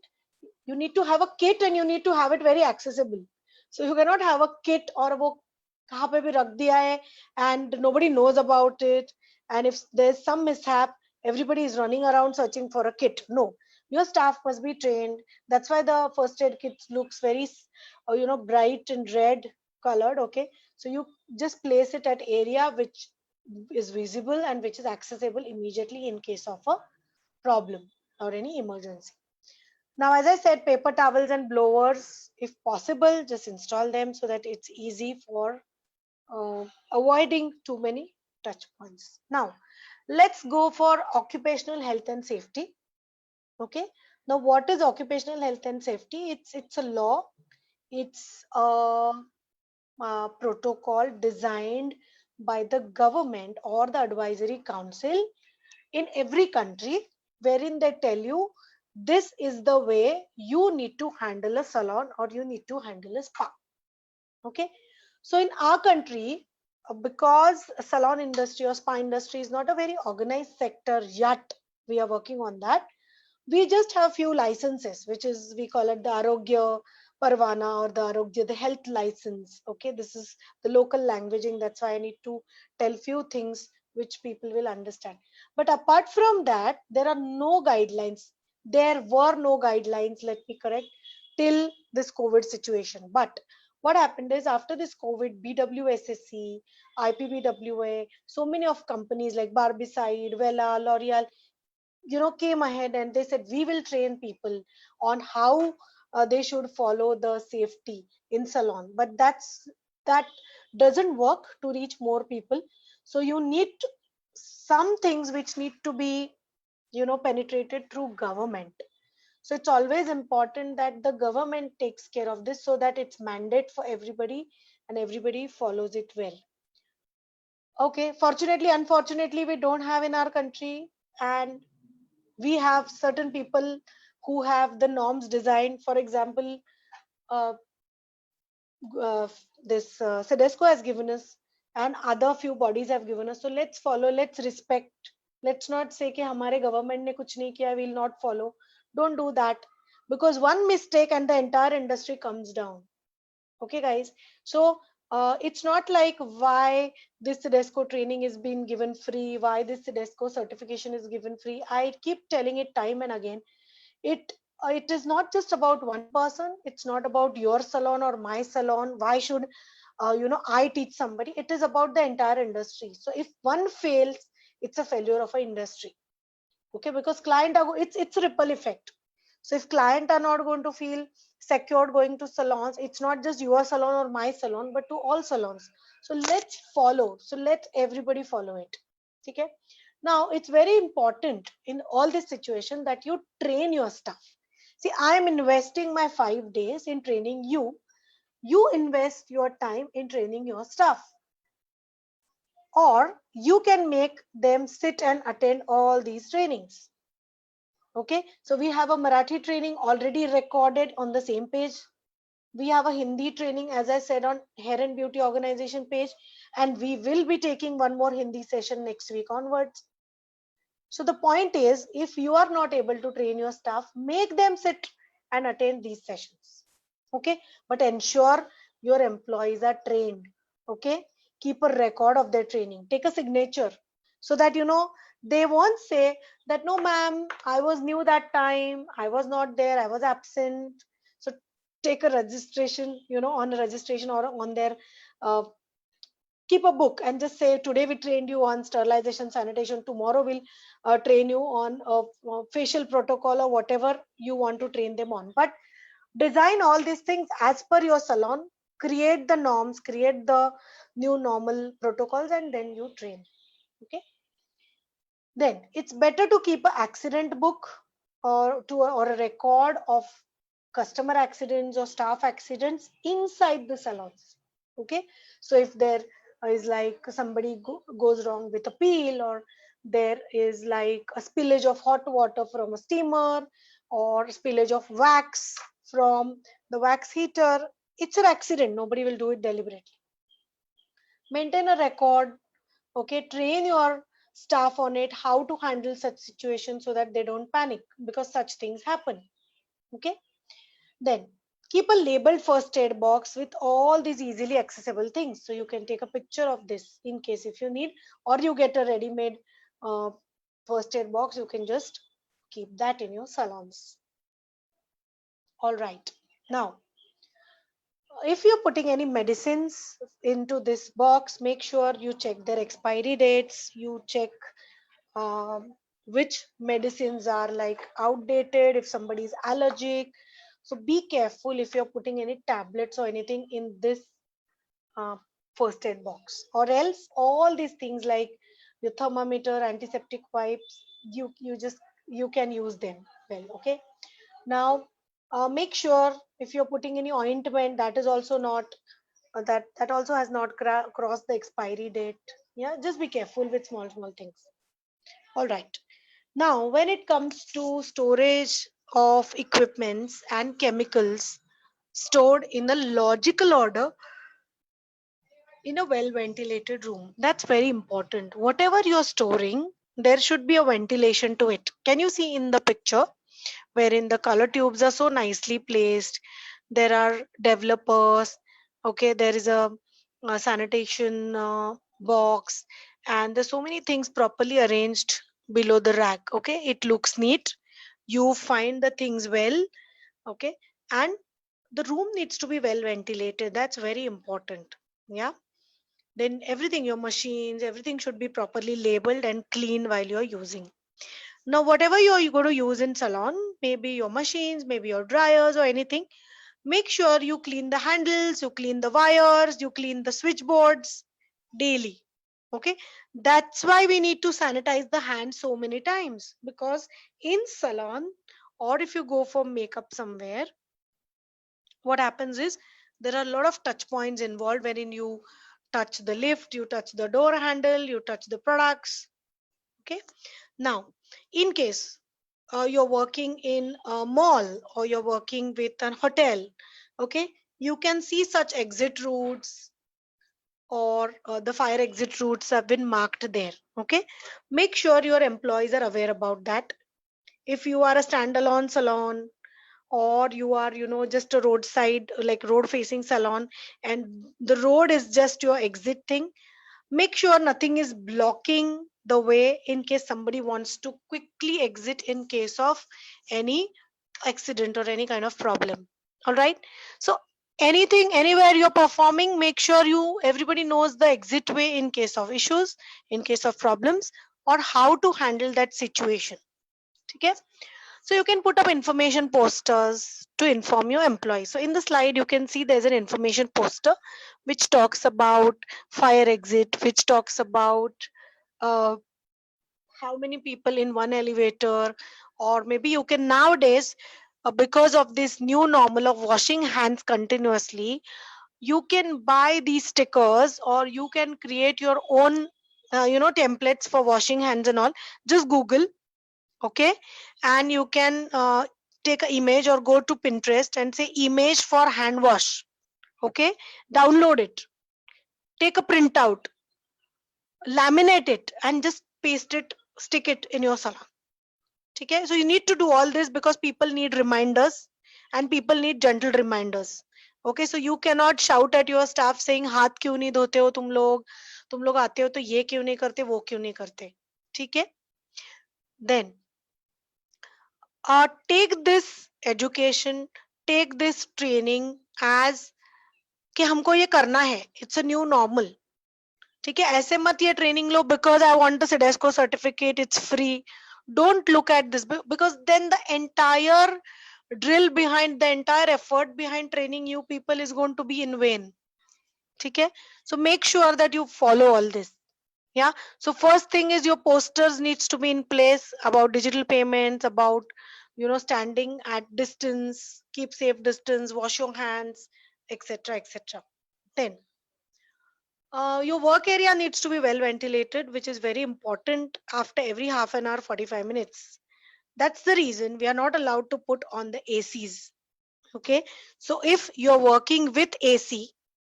You need to have a kit, and you need to have it very accessible. So you cannot have a kit और वो कहाँ पे भी रख दिया है and nobody knows about it, and if there's some mishap, everybody is running around searching for a kit. No, your staff must be trained. That's why the first aid kit looks very bright and red colored. Okay, so you just place it at area which is visible and which is accessible immediately in case of a problem or any emergency. Now, as I said, paper towels and blowers, if possible, just install them so that it's easy for avoiding too many touch points. Now, let's go for occupational health and safety. Okay. Now, what is occupational health and safety? It's a law. It's a protocol designed by the government or the advisory council in every country, wherein they tell you this is the way you need to handle a salon or you need to handle a spa. Okay, so in our country, because salon industry or spa industry is not a very organized sector yet, we are working on that. We just have few licenses, which is, we call it the Arogya Parvana or the Arogya, the health license. Okay, this is the local languaging. That's why I need to tell few things which people will understand. But apart from that, there are no guidelines. There were no guidelines, let me correct, till this COVID situation. But what happened is, after this COVID, BWSSC, IPBWA, so many of companies like Barbicide, Vela, L'Oreal, came ahead and they said we will train people on how they should follow the safety in salon. But that doesn't work to reach more people. So you need some things which need to be penetrated through government. So it's always important that the government takes care of this, so that it's mandate for everybody and everybody follows it well. Okay, fortunately, unfortunately, we don't have in our country, and we have certain people who have the norms designed. For example, uh, uh, this Sedesco has given us, and other few bodies have given us. So let's follow, let's respect. Let's not say कि हमारे government ने कुछ नहीं किया, we'll not follow. Don't do that, because one mistake and the entire industry comes down. Okay, guys. So it's not like why this Sedesco training is being given free, why this Sedesco certification is given free. I keep telling it time and again. It is not just about one person. It's not about your salon or my salon. Why should I teach somebody? It is about the entire industry. So if one fails, it's a failure of an industry. Okay, because client are it's ripple effect. So if client are not going to feel secured going to salons, it's not just your salon or my salon, but to all salons. So let's follow. So let everybody follow it. Okay. Now it's very important in all this situation that you train your staff. See, I am investing my 5 days in training you. You invest your time in training your staff, or you can make them sit and attend all these trainings. Okay, so we have a Marathi training already recorded on the same page. We have a Hindi training, as I said, on Hair and Beauty Organization page, and we will be taking one more Hindi session next week onwards. So the point is, if you are not able to train your staff, make them sit and attend these sessions. Okay, but ensure your employees are trained. Okay, keep a record of their training, take a signature, so that they won't say that no ma'am, I was new that time, I was not there, I was absent. So take a registration, on a registration or on their keep a book and just say today we trained you on sterilization sanitation, tomorrow we'll train you on facial protocol or whatever you want to train them on. But design all these things as per your salon, create the norms, create the new normal protocols, and then you train. Okay, then it's better to keep an accident book, or a record of customer accidents or staff accidents inside the salons. Okay, so if there is like somebody goes wrong with a peel, or there is like a spillage of hot water from a steamer, or spillage of wax from the wax heater, it's an accident, nobody will do it deliberately. Maintain a record. Okay, train your staff on it, how to handle such situations so that they don't panic, because such things happen. Okay, then keep a labeled first aid box with all these easily accessible things, so you can take a picture of this in case if you need, or you get a ready-made uh, first aid box, you can just keep that in your salons. All right, now if you're putting any medicines into this box, make sure you check their expiry dates, you check which medicines are like outdated, if somebody is allergic. So be careful if you're putting any tablets or anything in this uh, first aid box, or else all these things like your thermometer, antiseptic wipes, you can use them well. Okay, now make sure if you're putting any ointment, that is also not that also has not crossed the expiry date. Yeah, just be careful with small things. All right, now when it comes to storage of equipments and chemicals stored in a logical order in a well ventilated room, that's very important. Whatever you're storing, there should be a ventilation to it. Can you see in the picture wherein the color tubes are so nicely placed? There are developers. Okay, there is a sanitation box, and there's so many things properly arranged below the rack. Okay, it looks neat, you find the things well. Okay, and the room needs to be well ventilated, that's very important. Yeah, then everything, your machines, everything should be properly labeled and clean while you're using. Now whatever you're going to use in salon, maybe your machines, maybe your dryers or anything, make sure you clean the handles, you clean the wires, you clean the switchboards daily. Okay, that's why we need to sanitize the hands so many times, because in salon, or if you go for makeup somewhere, what happens is there are a lot of touch points involved, wherein you touch the lift, you touch the door handle, you touch the products. Okay, now in case you're working in a mall or you're working with an hotel, okay, you can see such exit routes, or the fire exit routes have been marked there. Okay, make sure your employees are aware about that. If you are a standalone salon, or you are just a roadside, like road facing salon, and the road is just your exit thing, make sure nothing is blocking the way in case somebody wants to quickly exit in case of any accident or any kind of problem. All right, so anything, anywhere you're performing, make sure everybody knows the exit way in case of issues, in case of problems, or how to handle that situation. Okay, so you can put up information posters to inform your employees. So in the slide you can see there's an information poster which talks about fire exit, which talks about uh, how many people in one elevator, or maybe you can nowadays, because of this new normal of washing hands continuously, you can buy these stickers or you can create your own templates for washing hands and all. Just Google, okay, and you can take an image or go to Pinterest and say image for hand wash, okay, download it, take a printout, laminate it, and just paste it, stick it in your salon. Okay, so you need to do all this because people need reminders and people need gentle reminders. Okay, so you cannot shout at your staff saying हाथ क्यों नहीं धोते हो तुम लोग आते हो तो ये क्यों नहीं करते वो क्यों नहीं करते. ठीक है. Then take this education, take this training as कि हमको ये करना है. It's a new normal. ठीक है, ऐसे मत ये training low because I want the CDESCO certificate, it's free. Don't look at this because then the entire drill behind, the entire effort behind training you people is going to be in vain. Okay, so make sure that you follow all this. Yeah, so first thing is your posters needs to be in place about digital payments, about standing at distance, keep safe distance, wash your hands, etc, etc. Then your work area needs to be well ventilated, which is very important after every half an hour, 45 minutes. That's the reason we are not allowed to put on the ACs. Okay, so if you're working with AC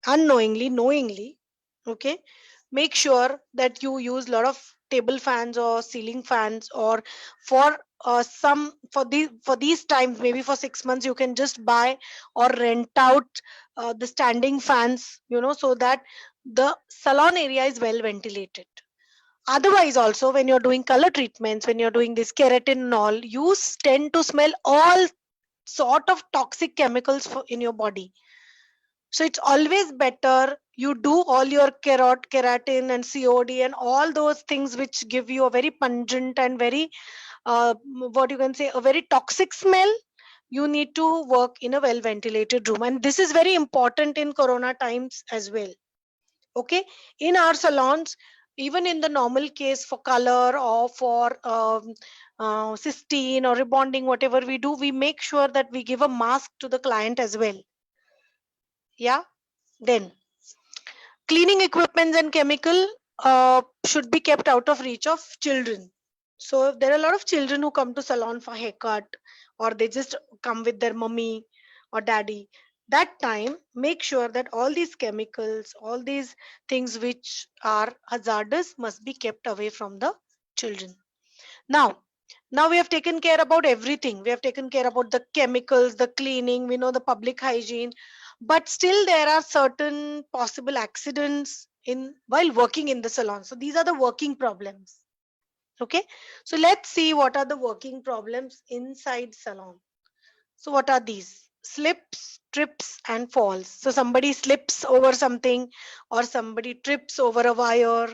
unknowingly, knowingly, okay, make sure that you use a lot of table fans or ceiling fans, or for for these times, maybe for 6 months, you can just buy or rent out the standing fans, so that the salon area is well ventilated. Otherwise also, when you're doing color treatments, when you're doing this keratin and all, you tend to smell all sort of toxic chemicals in your body. So it's always better you do all your keratin and COD and all those things which give you a very pungent and very what you can say, a very toxic smell. You need to work in a well ventilated room, and this is very important in corona times as well. Okay, in our salons, even in the normal case for color or for cysteine or rebonding, whatever we do, we make sure that we give a mask to the client as well. Yeah. Then cleaning equipments and chemical should be kept out of reach of children. So there are a lot of children who come to salon for haircut, or they just come with their mummy or daddy. That time, make sure that all these chemicals, all these things which are hazardous must be kept away from the children. Now we have taken care about everything. We have taken care about the chemicals, the cleaning, we know the public hygiene, but still there are certain possible accidents in while working in the salon. So these are the working problems. Okay, so let's see what are the working problems inside salon. So what are these? Slips, trips, and falls. So somebody slips over something, or somebody trips over a wire,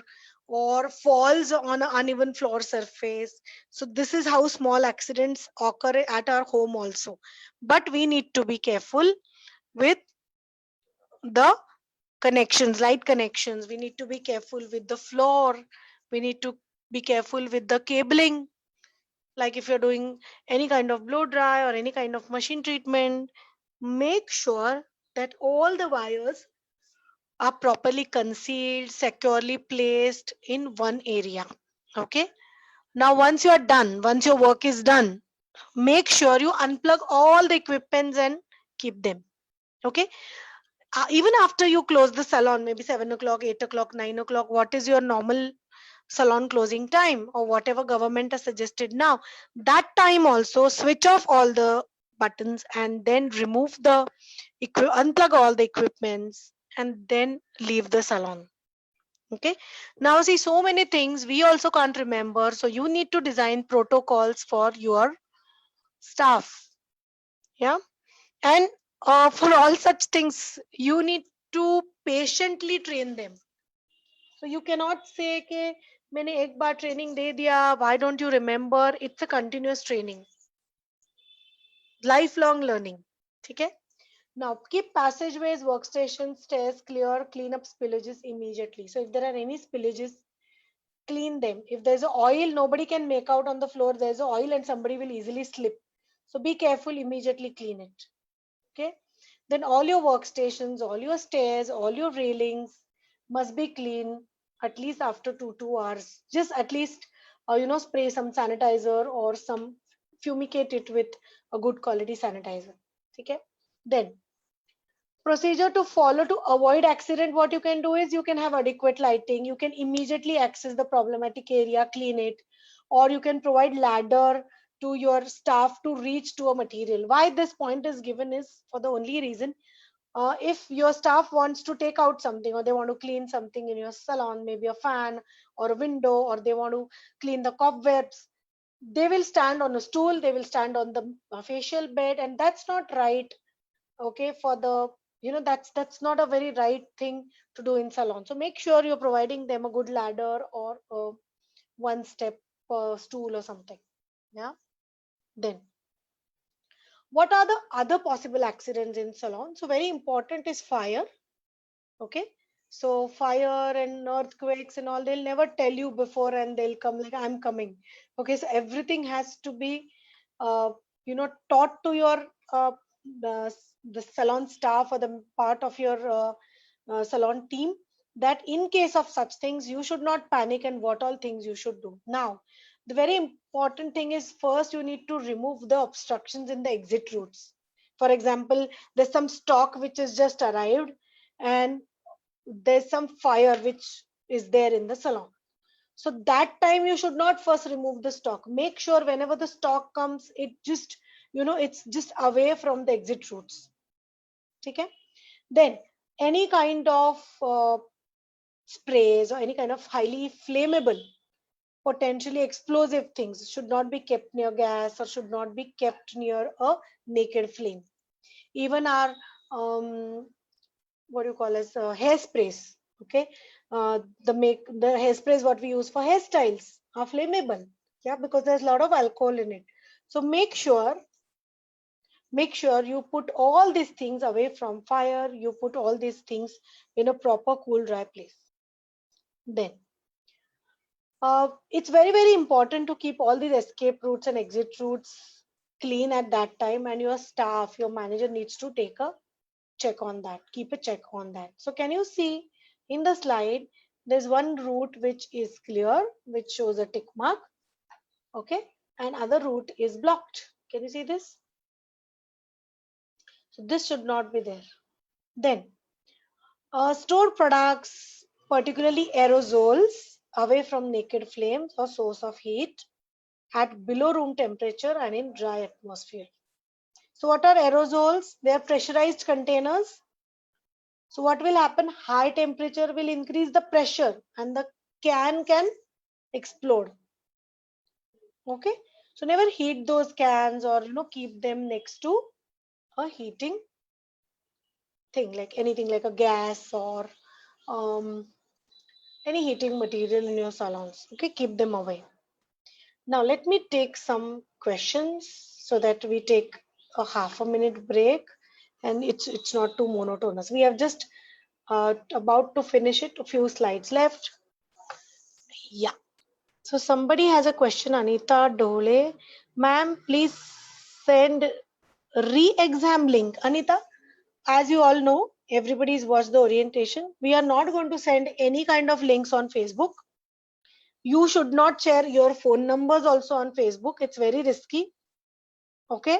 or falls on an uneven floor surface. So this is how small accidents occur at our home also. But we need to be careful with the connections, light connections. We need to be careful with the floor. We need to be careful with the cabling. Like if you're doing any kind of blow dry or any kind of machine treatment, make sure that all the wires are properly concealed, securely placed in one area. Okay. Now, once you are done, once your work is done, make sure you unplug all the equipments and keep them. Okay. Even after you close the salon, maybe 7 o'clock, 8 o'clock, 9 o'clock, what is your normal salon closing time, or whatever government has suggested now, that time also switch off all the buttons and then remove the unplug all the equipments and then leave the salon. Okay, now see, so many things we also can't remember, so you need to design protocols for your staff. Yeah, and for all such things you need to patiently train them. So you cannot say, okay, मैंने एक बार training दे दिया, why don't you remember? It's a continuous training, lifelong learning. ठीक है. Now keep passageways, workstations, stairs clear, clean up spillages immediately. So if there are any spillages, clean them. If there's a oil, nobody can make out on the floor there's a oil and somebody will easily slip. So be careful, immediately clean it. Okay. Then all your workstations, all your stairs, all your railings must be clean at least after 2 hours. Just at least spray some sanitizer or some fumigate it with a good quality sanitizer. Okay. Then procedure to follow to avoid accident, what you can do is you can have adequate lighting, you can immediately access the problematic area, clean it, or you can provide ladder to your staff to reach to a material. Why this point is given is for the only reason, if your staff wants to take out something or they want to clean something in your salon, maybe a fan or a window, or they want to clean the cobwebs, they will stand on a stool, they will stand on the facial bed, and that's not right. Okay, for the, that's not a very right thing to do in salon. So make sure you're providing them a good ladder or a one step stool or something. Yeah. Then what are the other possible accidents in salon? So very important is fire. Okay. So fire and earthquakes and all, they'll never tell you before and they'll come like, I'm coming. Okay. So everything has to be uh, taught to your the, the salon staff or the part of your salon team, that in case of such things you should not panic and what all things you should do. Now the very important thing is, first you need to remove the obstructions in the exit routes. For example, there's some stock which is just arrived and there's some fire which is there in the salon. So that time you should not first remove the stock. Make sure whenever the stock comes, it just, it's just away from the exit routes. Okay. Then any kind of sprays or any kind of highly flammable, potentially explosive things should not be kept near gas or should not be kept near a naked flame. Even our what do you call as hairsprays. Okay. The hairsprays what we use for hairstyles are flammable. Yeah, because there's a lot of alcohol in it. So make sure you put all these things away from fire, you put all these things in a proper cool dry place. Then it's very very important to keep all these escape routes and exit routes clean at that time, and your staff, your manager needs to take a check on that, keep a check on that. So can you see in the slide, there's one route which is clear, which shows a tick mark. Okay. And other route is blocked. Can you see this? So this should not be there. Then store products, particularly aerosols, away from naked flames or source of heat at below room temperature and in dry atmosphere. So what are aerosols? They are pressurized containers. So what will happen? High temperature will increase the pressure and the can explode. Okay. So never heat those cans or keep them next to a heating thing, like anything like a gas or um, any heating material in your salons. Okay, keep them away. Now let me take some questions so that we take a half a minute break and it's not too monotonous. We have just about to finish it, a few slides left. Yeah. So somebody has a question, Anita Dole. Ma'am, please send re-exam link. Anita, as you all know, everybody's watched the orientation. We are not going to send any kind of links on Facebook. You should not share your phone numbers also on Facebook. It's very risky. Okay.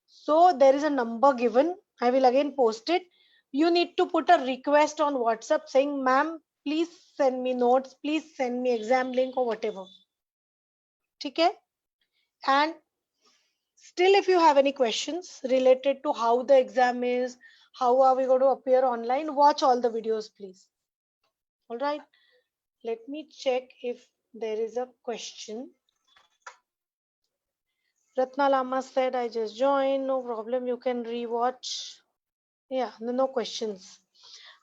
So there is a number given. I will again post it. You need to put a request on WhatsApp saying, ma'am, please send me notes, please send me exam link or whatever. Okay. And still, if you have any questions related to how the exam is, how are we going to appear online, watch all the videos, please. All right. Let me check if there is a question. Ratna Lama said, I just joined. No problem. You can rewatch. Yeah, no questions.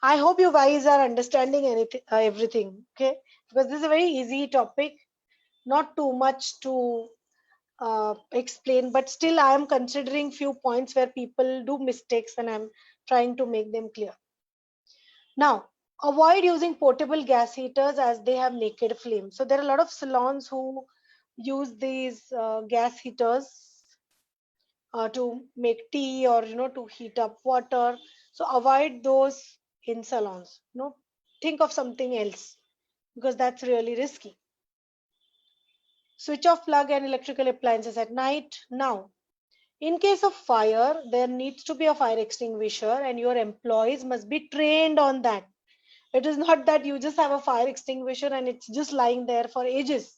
I hope you guys are understanding anything, everything. Okay. because this is a very easy topic, not too much to explain, but still I am considering few points where people do mistakes and I'm trying to make them clear. Now, avoid using portable gas heaters as they have naked flame. So there are a lot of salons who use these gas heaters to make tea, or to heat up water. So avoid those in salons. Think of something else, because that's really risky. Switch off plug and electrical appliances at night. Now, in case of fire, there needs to be a fire extinguisher, and your employees must be trained on that. It is not that you just have a fire extinguisher and it's just lying there for ages.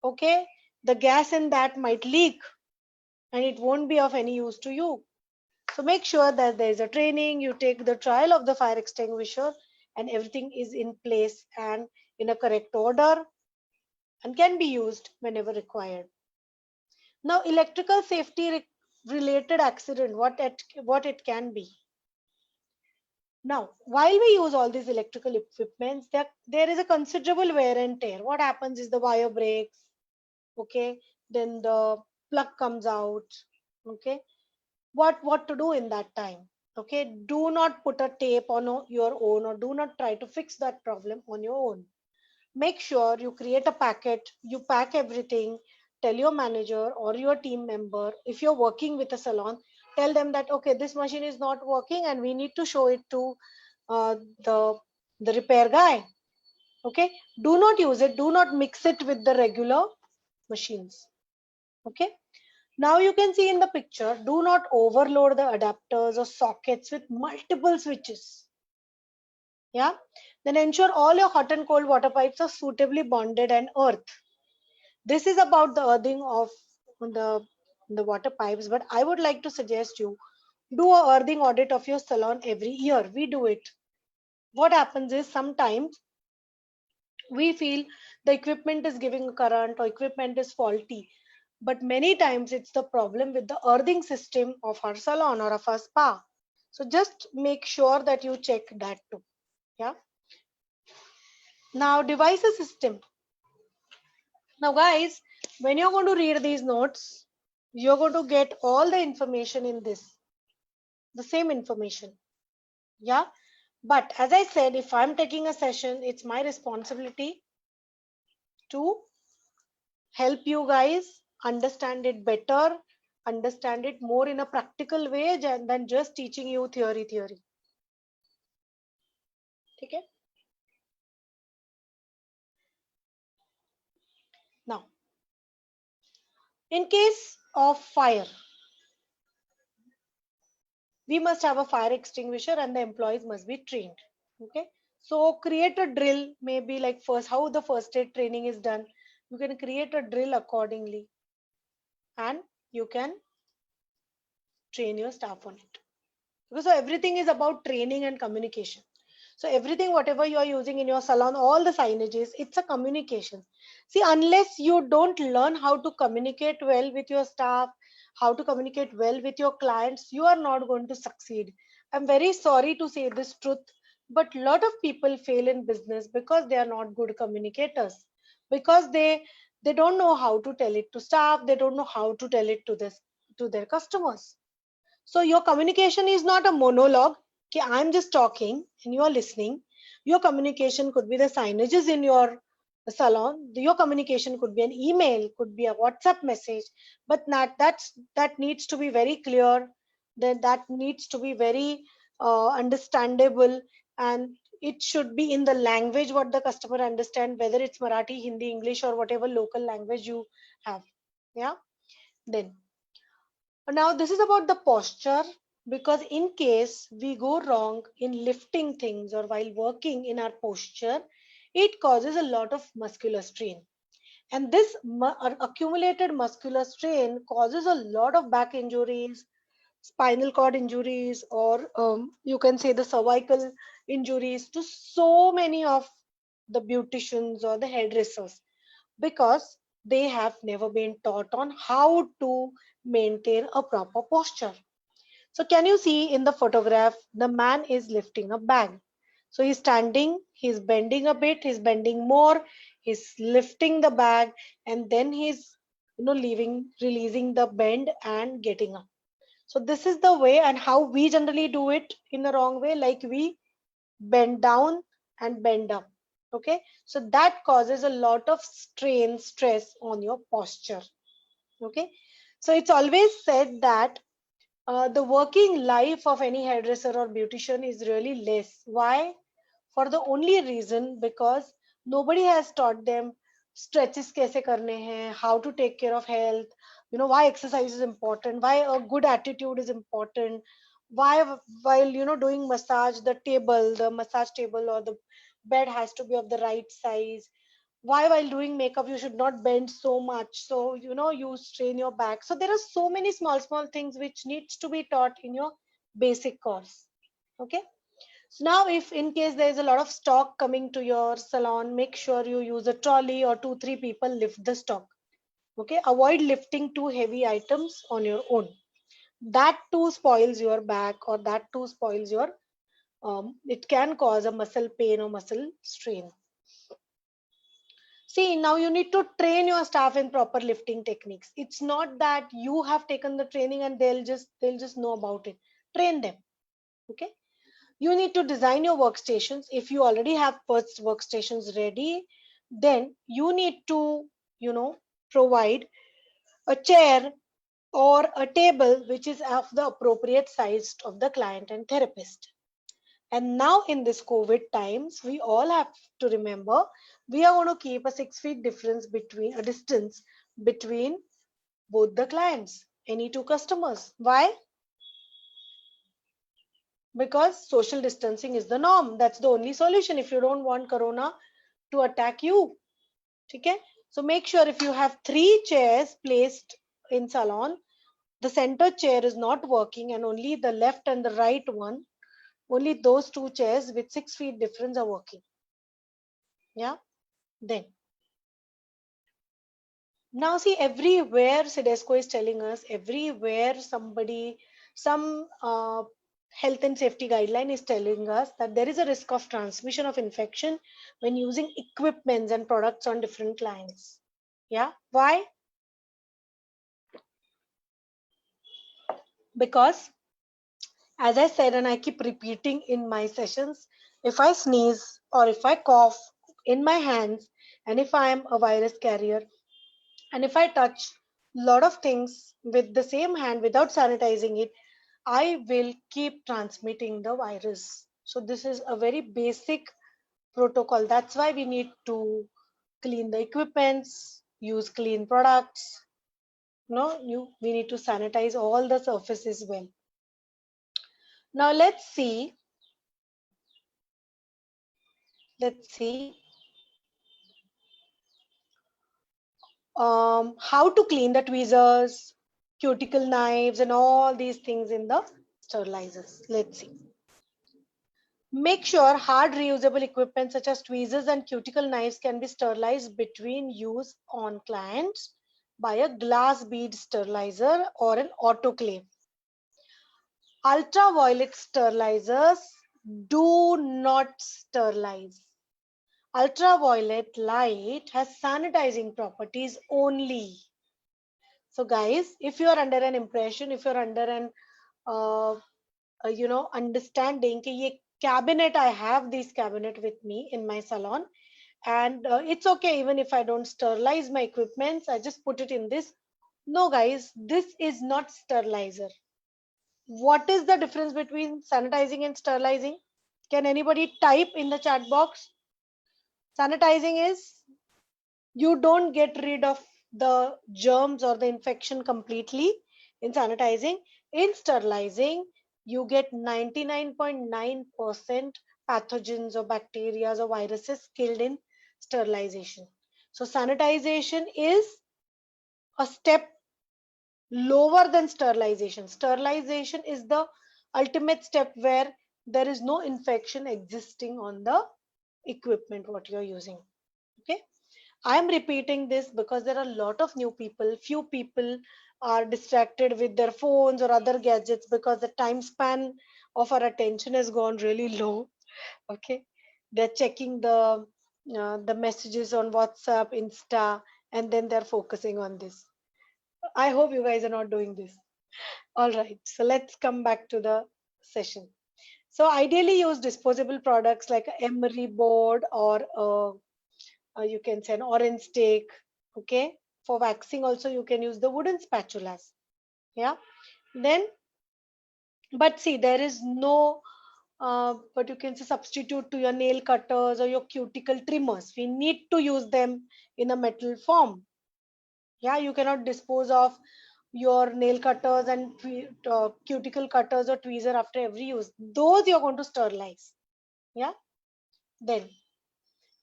Okay, the gas in that might leak and it won't be of any use to you. So make sure that there is a training, you take the trial of the fire extinguisher, and everything is in place and in a correct order and can be used whenever required. Now, electrical safety related accident, what it can be. Now, while we use all these electrical equipments, there is a considerable wear and tear. What happens is the wire breaks, okay, then the plug comes out, okay. What to do in that time? Okay, do not put a tape on your own, or do not try to fix that problem on your own. Make sure you create a packet, you pack everything, tell your manager or your team member. If you're working with a salon, tell them that okay, this machine is not working and we need to show it to uh, the the repair guy. Okay, do not use it, do not mix it with the regular machines. Okay, now you can see in the picture, do not overload the adapters or sockets with multiple switches. Yeah, then ensure all your hot and cold water pipes are suitably bonded and earthed. This is about the earthing of the water pipes, but I would like to suggest you do a earthing audit of your salon every year. We do it. What happens is sometimes we feel the equipment is giving a current or equipment is faulty, but many times it's the problem with the earthing system of our salon or of our spa. So just make sure that you check that too. Yeah. Now, devices system. Now, guys, when you're going to read these notes, you're going to get all the information in this, the same information. Yeah. But as I said, if I'm taking a session, it's my responsibility to help you guys understand it better, understand it more in a practical way than just teaching you theory. Okay. Now, in case of fire, we must have a fire extinguisher and the employees must be trained. Okay, so create a drill, maybe like first how the first aid training is done. You can create a drill accordingly and you can train your staff on it, because so everything is about training and communication. So everything whatever you are using in your salon, all the signages, it's a communication. See, unless you don't learn how to communicate well with your staff, how to communicate well with your clients, you are not going to succeed. I'm very sorry to say this truth, but a lot of people fail in business because they are not good communicators, because they don't know how to tell it to staff, they don't know how to tell it to this to their customers. So your communication is not a monologue. Okay, I'm just talking and you are listening. Your communication could be the signages in your salon. Your communication could be an email, could be a WhatsApp message, but that needs to be very clear. That needs to be very understandable, and it should be in the language what the customer understand, whether it's Marathi, Hindi, English, or whatever local language you have. Yeah. Then now this is about the posture, because in case we go wrong in lifting things or while working in our posture, it causes a lot of muscular strain. And this accumulated muscular strain causes a lot of back injuries, spinal cord injuries, or you can say the cervical injuries to so many of the beauticians or the hairdressers, because they have never been taught on how to maintain a proper posture. So can you see in the photograph, the man is lifting a bag. So he's standing, He's bending a bit, he's bending more, he's lifting the bag, and then he's releasing the bend and getting up. So this is the way, and how we generally do it in the wrong way, like we bend down and bend up. Okay, so that causes a lot of strain, stress on your posture. Okay, so it's always said that the working life of any hairdresser or beautician is really less. Why? For the only reason because nobody has taught them stretches kaise karne hain, how to take care of health, why exercise is important, why a good attitude is important, why while doing massage, the massage table or the bed has to be of the right size, why while doing makeup you should not bend so much, so you strain your back. So there are so many small things which needs to be taught in your basic course. Okay, so now if in case there is a lot of stock coming to your salon, make sure you use a trolley or 2 3 people lift the stock. Okay, avoid lifting too heavy items on your own. That too spoils your back, or that too spoils your it can cause a muscle pain or muscle strain. See, now you need to train your staff in proper lifting techniques. It's not that you have taken the training and they'll just know about it. Train them. Okay. You need to design your workstations. If you already have first workstations ready, then you need to, you know, provide a chair or a table which is of the appropriate size of the client and therapist. And now in this COVID times, we all have to remember we are going to keep a 6 feet distance between both the clients, any two customers. Why? Because social distancing is the norm. That's the only solution if you don't want corona to attack you. Okay? So make sure if you have 3 chairs placed in salon, the center chair is not working and only the left and the right one, only those 2 chairs with 6 feet difference are working. Yeah. Then now see, everywhere Cedesco is telling us, everywhere some health and safety guideline is telling us that there is a risk of transmission of infection when using equipments and products on different clients. Yeah. Why? Because as I said, and I keep repeating in my sessions, if I sneeze or if I cough in my hands, and if I am a virus carrier, and if I touch a lot of things with the same hand without sanitizing it, I will keep transmitting the virus. So this is a very basic protocol. That's why we need to clean the equipments, use clean products. We need to sanitize all the surfaces well. Now let's see. Let's see how to clean the tweezers, cuticle knives, and all these things in the sterilizers. Let's see. Make sure hard reusable equipment such as tweezers and cuticle knives can be sterilized between use on clients by a glass bead sterilizer or an autoclave. Ultraviolet sterilizers do not sterilize. Ultraviolet light has sanitizing properties only. So guys, if you are under an impression, if you're under an understanding कि ये cabinet, I have this cabinet with me in my salon, and it's okay even if I don't sterilize my equipments, I just put it in this. No guys, this is not sterilizer. What is the difference between sanitizing and sterilizing? Can anybody type in the chat box? Sanitizing is you don't get rid of the germs or the infection completely in sanitizing. In sterilizing, you get 99.9% pathogens or bacteria or viruses killed in sterilization. So sanitization is a step lower than sterilization. Sterilization is the ultimate step where there is no infection existing on the equipment what you're using. Okay. I am repeating this because there are a lot of new people. Few people are distracted with their phones or other gadgets because the time span of our attention has gone really low. Okay. They're checking the messages on WhatsApp, Insta, and then they're focusing on this. I hope you guys are not doing this. All right, so let's come back to the session. So ideally use disposable products like a emery board or you can say an orange stick. Okay, for waxing also you can use the wooden spatulas. Yeah, then but see there is no but you can say substitute to your nail cutters or your cuticle trimmers. We need to use them in a metal form. Yeah, you cannot dispose of your nail cutters and cuticle cutters or tweezer after every use. Those you're going to sterilize. Yeah, then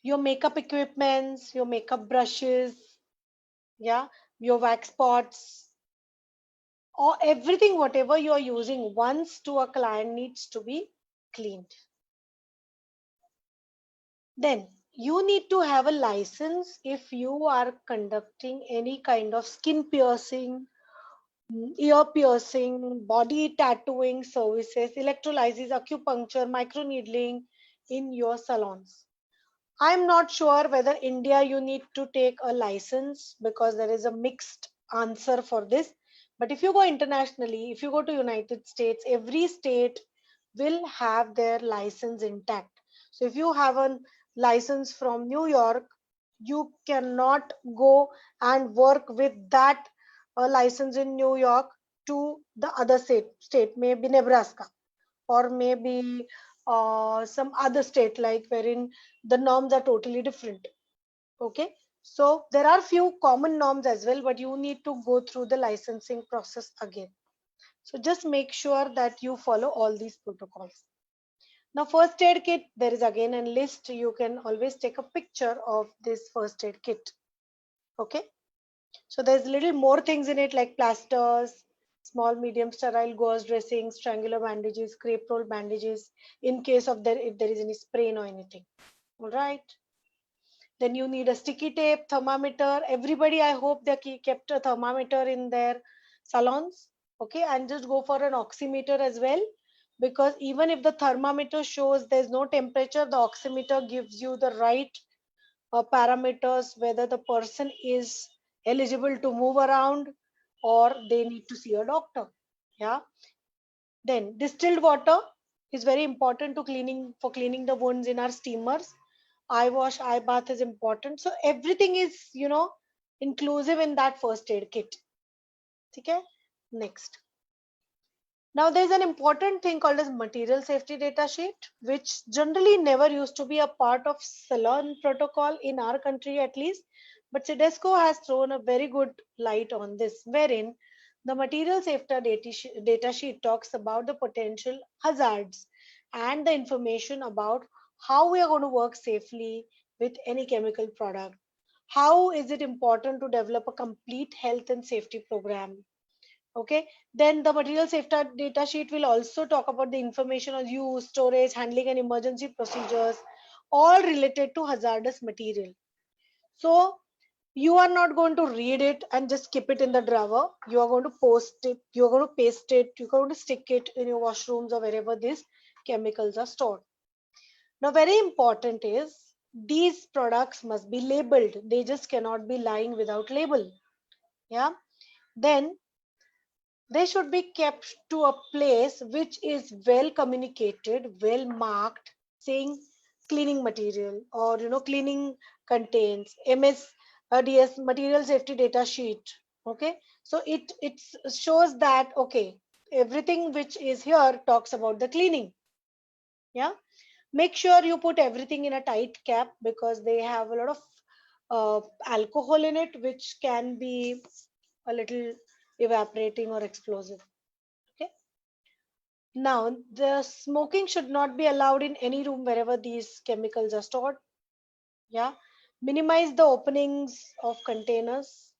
your makeup equipments, your makeup brushes, yeah, your wax pots, or everything whatever you are using once to a client needs to be cleaned. Then you need to have a license if you are conducting any kind of skin piercing, ear piercing, body tattooing services, electrolysis, acupuncture, microneedling in your salons. I'm not sure whether India you need to take a license because there is a mixed answer for this. But if you go internationally, if you go to United States, every state will have their license intact. So if you have a license from New York, you cannot go and work with that license in New York to the other state, maybe Nebraska or maybe some other state like wherein the norms are totally different. Okay, so there are few common norms as well, but you need to go through the licensing process again. So just make sure that you follow all these protocols. Now first aid kit, there is again a list. You can always take a picture of this first aid kit. Okay, so there's little more things in it like plasters, small, medium, sterile gauze dressings, triangular bandages, crepe roll bandages in case of there if there is any sprain or anything. All right. Then you need a sticky tape, thermometer. Everybody, I hope they kept a thermometer in their salons. Okay, and just go for an oximeter as well, because even if the thermometer shows there's no temperature, the oximeter gives you the right parameters whether the person is eligible to move around or they need to see a doctor. Yeah, then distilled water is very important to cleaning for cleaning the wounds in our steamers. Eye wash, eye bath is important, so everything is inclusive in that first aid kit. Okay, next. Now there's an important thing called as material safety data sheet, which generally never used to be a part of salon protocol in our country at least. But CDESCO has thrown a very good light on this, wherein the material safety data sheet talks about the potential hazards and the information about how we are going to work safely with any chemical product. How is it important to develop a complete health and safety program? Okay, then the material safety data sheet will also talk about the information on use, storage, handling, and emergency procedures, all related to hazardous material. So you are not going to read it and just keep it in the drawer. You are going to post it, you are going to paste it, you're going to stick it in your washrooms or wherever these chemicals are stored. Now very important is these products must be labeled. They just cannot be lying without label. Yeah, then they should be kept to a place which is well communicated, well marked, saying cleaning material or cleaning contains MSDS material safety data sheet. Okay, so it shows that okay, everything which is here talks about the cleaning. Yeah, make sure you put everything in a tight cap because they have a lot of alcohol in it, which can be a little evaporating or explosive. Okay. Now, the smoking should not be allowed in any room wherever these chemicals are stored. Yeah. Minimize the openings of containers.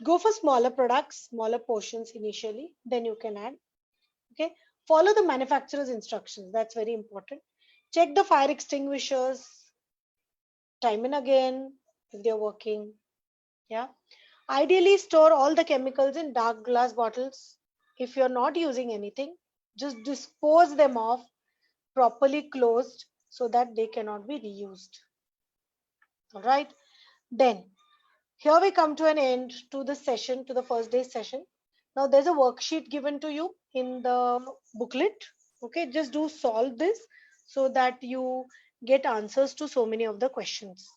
Go for smaller products, smaller portions initially, then you can add. Okay. Follow the manufacturer's instructions. That's very important. Check the fire extinguishers time and again if they're working. Yeah. Ideally, store all the chemicals in dark glass bottles. If you're not using anything, just dispose them off properly closed so that they cannot be reused. All right. Then here we come to an end to the session, to the first day session. Now there's a worksheet given to you in the booklet. Okay, just do solve this so that you get answers to so many of the questions.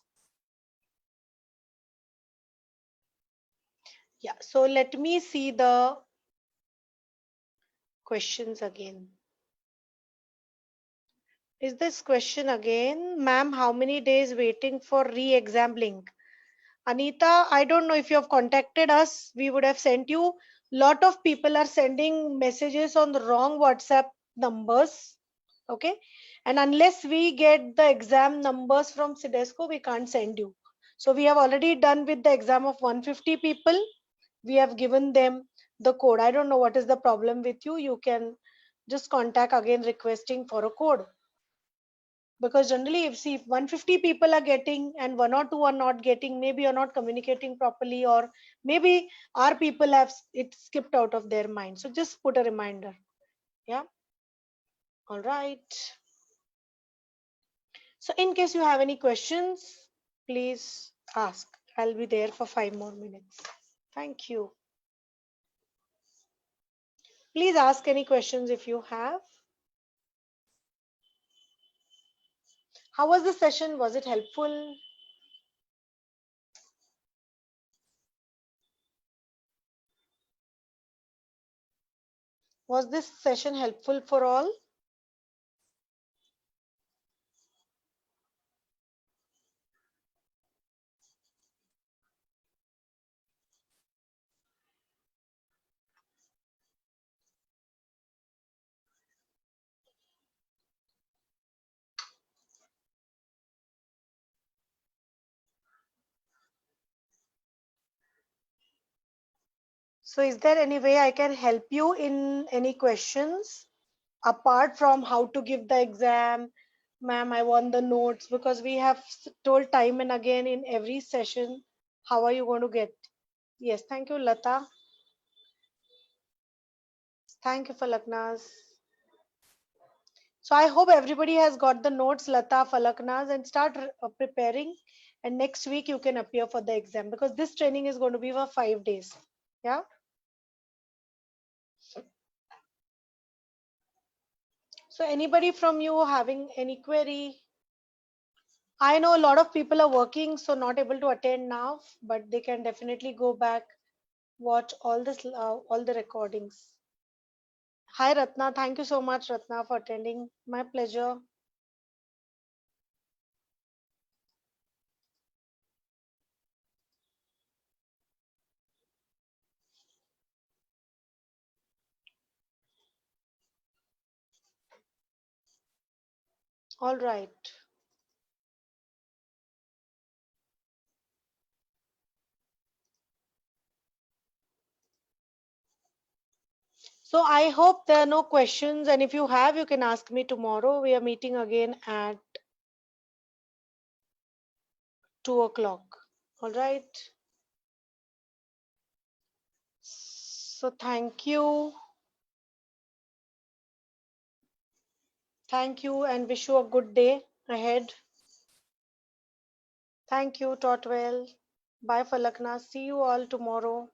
Yeah, so let me see the questions again. Is this question again? Ma'am, how many days waiting for re-exam link? Anita, I don't know if you have contacted us. We would have sent you. Lot of people are sending messages on the wrong WhatsApp numbers. Okay. And unless we get the exam numbers from Sidesco, we can't send you. So we have already done with the exam of 150 people. We have given them the code. I don't know what is the problem with you. You can just contact again requesting for a code, because generally if 150 people are getting and one or two are not getting, maybe you're not communicating properly, or maybe our people have it skipped out of their mind. So just put a reminder. Yeah. All right. So in case you have any questions, please ask. I'll be there for 5 more minutes. Thank you. Please ask any questions if you have. How was the session? Was it helpful? Was this session helpful for all? So is there any way I can help you in any questions apart from how to give the exam? Ma'am, I want the notes, because we have told time and again in every session. How are you going to get? Yes, thank you, Lata. Thank you, Falaknaz. So I hope everybody has got the notes, Lata, Falaknaz, and start preparing. And next week you can appear for the exam, because this training is going to be for 5 days. Yeah. So anybody from you having any query? I know a lot of people are working, so not able to attend now, but they can definitely go back, watch all the recordings. Hi Ratna, thank you so much Ratna for attending. My pleasure. All right. So I hope there are no questions, and if you have, you can ask me tomorrow. We are meeting again at 2 o'clock. All right. So thank you. Thank you and wish you a good day ahead. Thank you, taught well. Bye Falakna. See you all tomorrow.